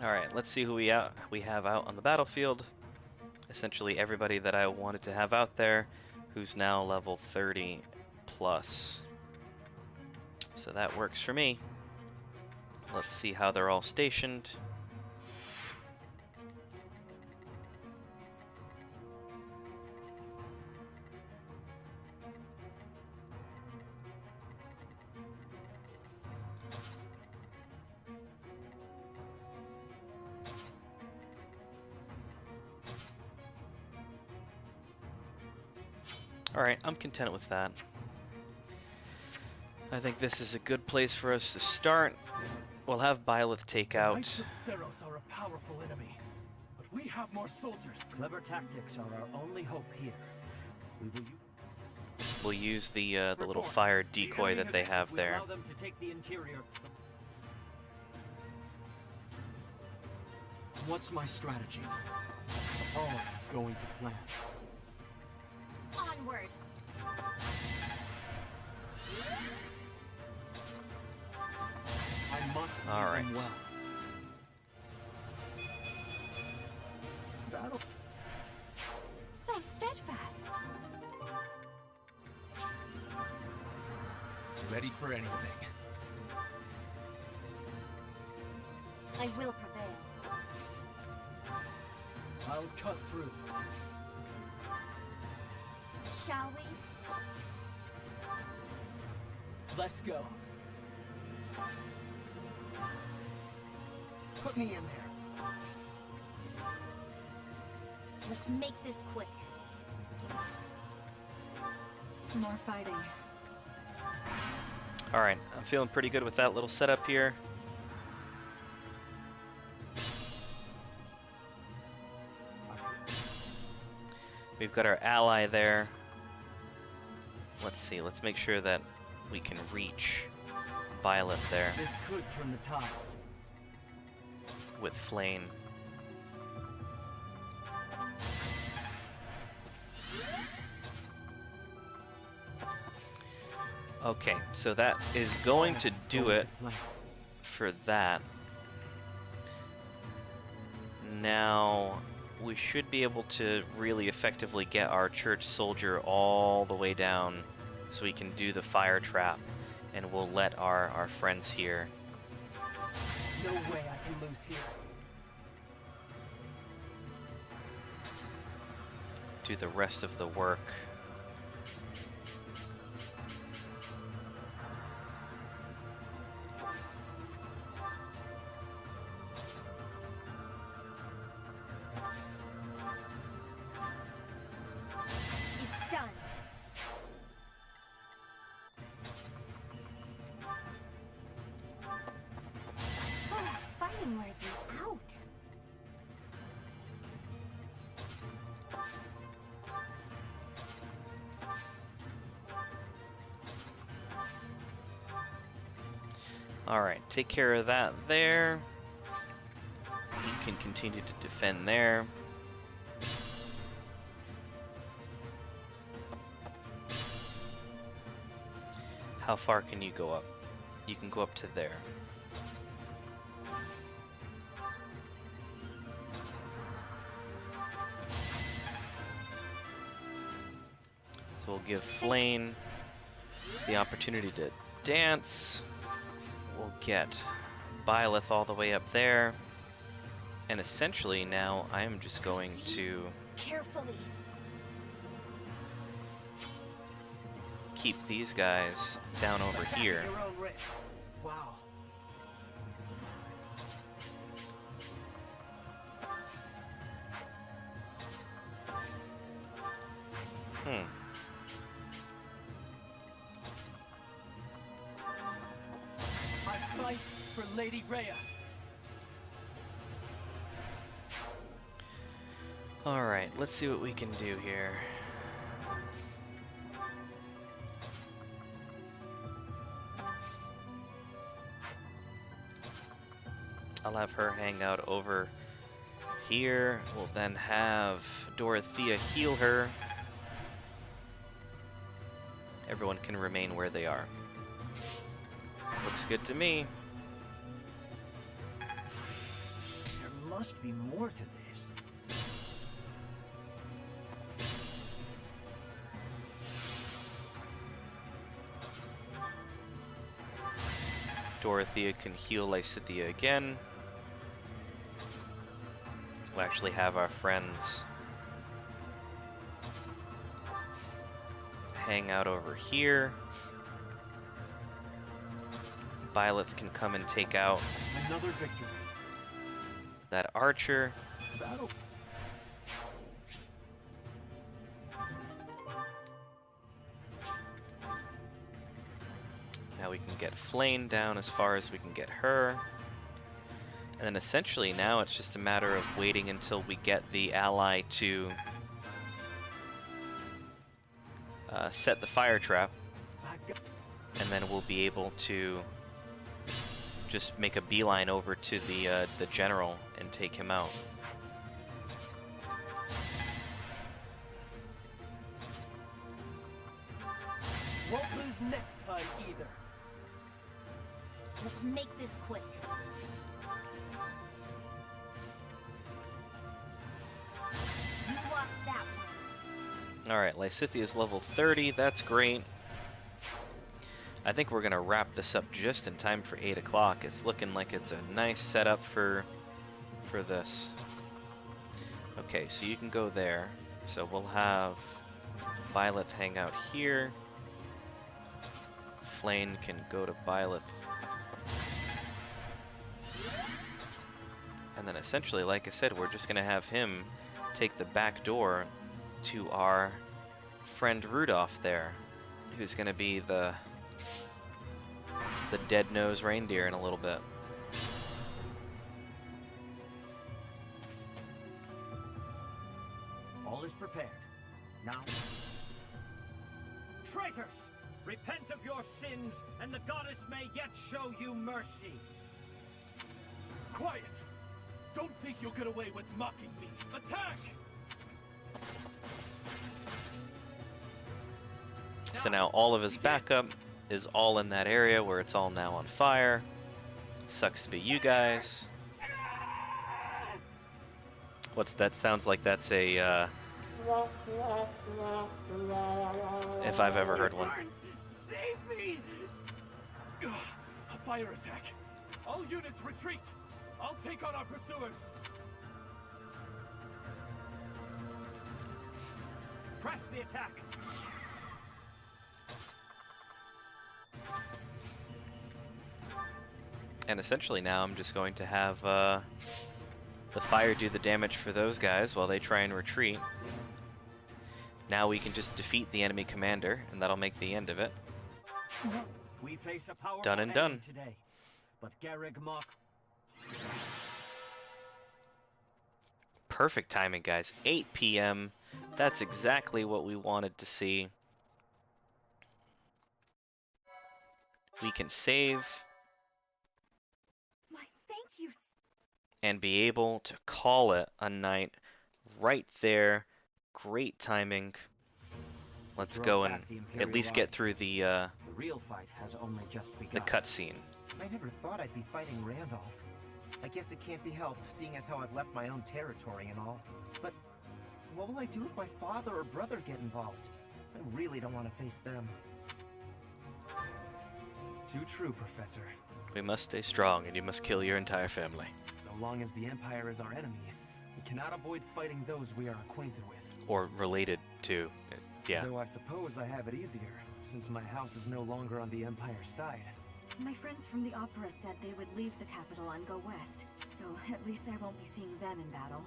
Alright, let's see who we have out on the battlefield. Essentially everybody that I wanted to have out there, who's now level 30 plus. So that works for me. Let's see how they're all stationed. Alright, I'm content with that. I think this is a good place for us to start. We'll have Byleth take out. Knights of Seros are a powerful enemy, but we have more soldiers. Clever tactics are our only hope here. We'll use the little fire decoy that they have there. Allow them to take the interior. What's my strategy? All is going to plan. Onward! I must lead All right. them well. Battle. So steadfast. Ready for anything. I will prevail. I'll cut through. Shall we? Let's go. Put me in there. Let's make this quick. More fighting. Alright, I'm feeling pretty good with that little setup here. We've got our ally there. Let's see, let's make sure that we can reach Byleth there This could turn the tides. with Flame. Okay, so that is going to do it for that. Now, we should be able to really effectively get our church soldier all the way down so we can do the fire trap, and we'll let our friends here No way I can lose here. do the rest of the work. It's done. Fighting wears me out. Alright, take care of that there. You can continue to defend there. How far can you go up? You can go up to there. So we'll give Flame the opportunity to dance. We'll get Byleth all the way up there. And essentially now I am just going to Carefully. keep these guys down over Attack here. at your own risk. Wow. Hmm. I fight for Lady Rhea. Alright, let's see what we can do here. I'll have her hang out over here. We'll then have Dorothea heal her. Everyone can remain where they are. Looks good to me. There must be more to this. Dorothea can heal Lysithea again. We'll actually have our friends hang out over here. Byleth can come and take out Another victory. that archer. Battle. Now we can get Flame down as far as we can get her. And then essentially now it's just a matter of waiting until we get the ally to set the fire trap. And then we'll be able to just make a beeline over to the general and take him out. Won't lose next time either. Let's make this quick. You lost that one. Alright, Lysithea's level 30, that's great. I think we're gonna wrap this up just in time for 8 o'clock. It's looking like it's a nice setup for this. Okay, so you can go there. So we'll have Byleth hang out here. Flame can go to Byleth. And then essentially, like I said, we're just gonna have him take the back door to our friend Rudolph there, who's gonna be the dead-nosed reindeer in a little bit. All is prepared. Now, traitors! Repent of your sins, and the goddess may yet show you mercy. Quiet! Don't think you'll get away with mocking me. Attack! So now all of his backup is all in that area where it's all now on fire. Sucks to be you guys. What's that? Sounds like that's a if I've ever heard one. Save me! A fire attack. All units retreat. I'll take on our pursuers. Press the attack. And essentially now I'm just going to have the fire do the damage for those guys while they try and retreat. Now we can just defeat the enemy commander, and that'll make the end of it. We face a powerful Done and enemy done. today, but Garreg Mach. Perfect timing, guys. 8 p.m. That's exactly what we wanted to see. We can save My thank you. and be able to call it a night right there. Great timing. Let's Drove go and back the at Imperial least Army. get through the The real fight has only just begun. cutscene. I never thought I'd be fighting Randolph. I guess it can't be helped, seeing as how I've left my own territory and all. But what will I do if my father or brother get involved? I really don't want to face them. Too true, Professor. We must stay strong, and you must kill your entire family. So long as the Empire is our enemy, we cannot avoid fighting those we are acquainted with. Or related to. Yeah. Though I suppose I have it easier, since my house is no longer on the Empire's side. My friends from the opera said they would leave the capital and go west, so at least I won't be seeing them in battle.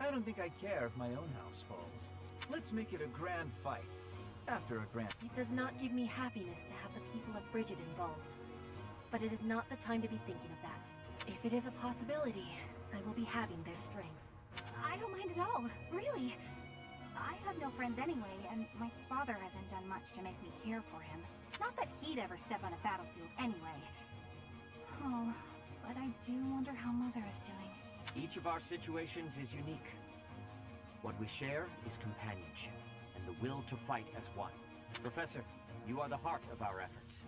I don't think I care if my own house falls. Let's make it a grand fight. After a grand... It does not give me happiness to have the people of Bridget involved. But it is not the time to be thinking of that. If it is a possibility, I will be having their strength. I don't mind at all, really. I have no friends anyway, and my father hasn't done much to make me care for him. Not that he'd ever step on a battlefield anyway. Oh, but I do wonder how Mother is doing. Each of our situations is unique. What we share is companionship, and the will to fight as one. Professor, you are the heart of our efforts.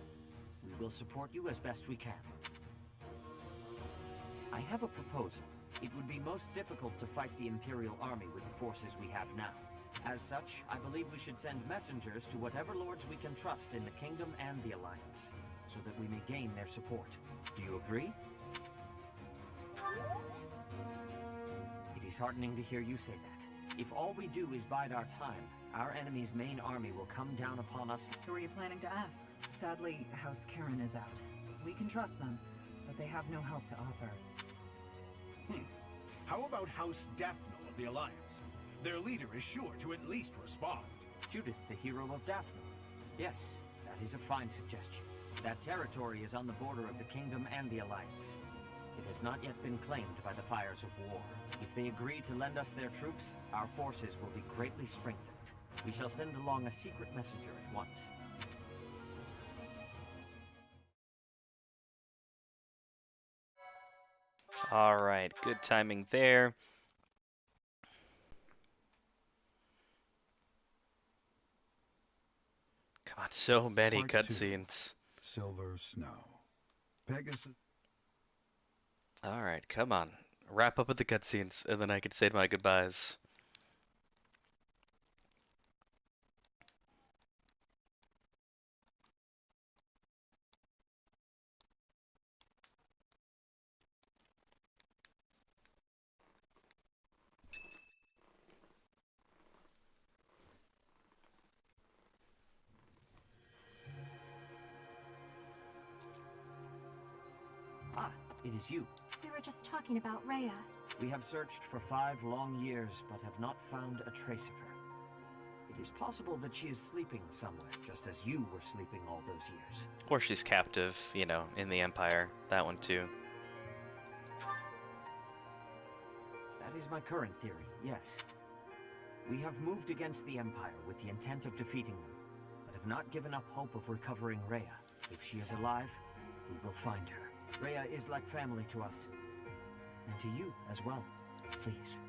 We will support you as best we can. I have a proposal. It would be most difficult to fight the Imperial Army with the forces we have now. As such, I believe we should send messengers to whatever lords we can trust in the Kingdom and the Alliance, so that we may gain their support. Do you agree? It is heartening to hear you say that. If all we do is bide our time, our enemy's main army will come down upon us. Who are you planning to ask? Sadly, House Karen is out. We can trust them, but they have no help to offer. How about House Daphne of the Alliance? Their leader is sure to at least respond. Judith, the hero of Daphne. Yes, that is a fine suggestion. That territory is on the border of the Kingdom and the Alliance. It has not yet been claimed by the fires of war. If they agree to lend us their troops, our forces will be greatly strengthened. We shall send along a secret messenger at once. Alright, good timing there. God, so many Part 2. cutscenes. Silver Snow. Pegasus. Alright, come on. Wrap up with the cutscenes, and then I can say my goodbyes. Ah, it is you. We were just talking about Rhea. We have searched for 5 long years, but have not found a trace of her. It is possible that she is sleeping somewhere, just as you were sleeping all those years. Or she's captive, you know, in the Empire. That one too. That is my current theory, yes. We have moved against the Empire with the intent of defeating them, but have not given up hope of recovering Rhea. If she is alive, we will find her. Rhea is like family to us, and to you as well. Please,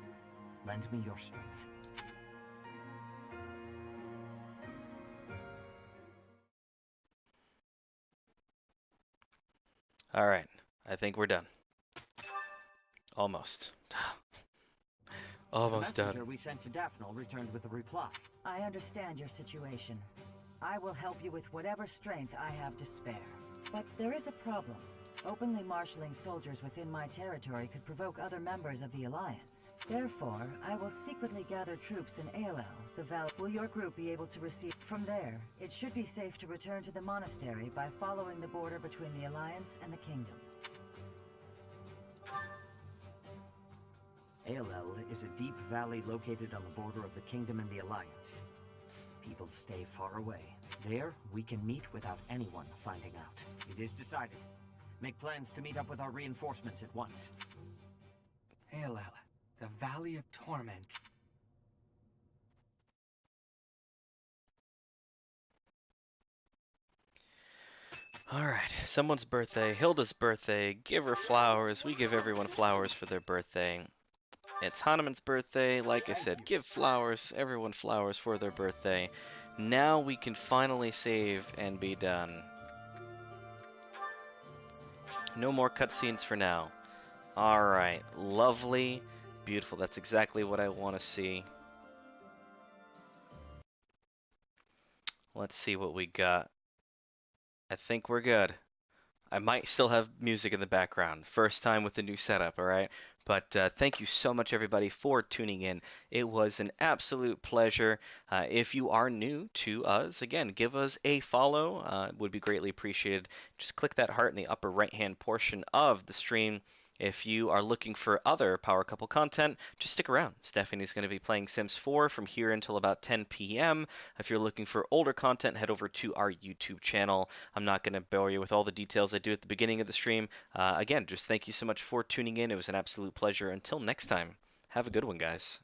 lend me your strength. Alright, I think we're done. Almost. Almost The messenger done. we sent to Daphne returned with a reply. I understand your situation. I will help you with whatever strength I have to spare. But there is a problem. Openly marshaling soldiers within my territory could provoke other members of the Alliance. Therefore, I will secretly gather troops in Aelel, the Val. Will your group be able to receive? From there, it should be safe to return to the monastery by following the border between the Alliance and the Kingdom. Aelel is a deep valley located on the border of the Kingdom and the Alliance. People stay far away. There, we can meet without anyone finding out. It is decided. Make plans to meet up with our reinforcements at once. Aelel, the Valley of Torment. Alright, someone's birthday, Hilda's birthday, give her flowers, we give everyone flowers for their birthday. It's Hanuman's birthday, like I said, give flowers, everyone flowers for their birthday. Now we can finally save and be done. No more cutscenes for now. Alright, lovely, beautiful, that's exactly what I want to see. Let's see what we got. I think we're good. I might still have music in the background. First time with the new setup, all right? But thank you so much, everybody, for tuning in. It was an absolute pleasure. If you are new to us, again, give us a follow. Would be greatly appreciated. Just click that heart in the upper right-hand portion of the stream. If you are looking for other Power Couple content, just stick around. Stephanie's going to be playing Sims 4 from here until about 10 p.m. If you're looking for older content, head over to our YouTube channel. I'm not going to bore you with all the details I do at the beginning of the stream. Again, just thank you so much for tuning in. It was an absolute pleasure. Until next time, have a good one, guys.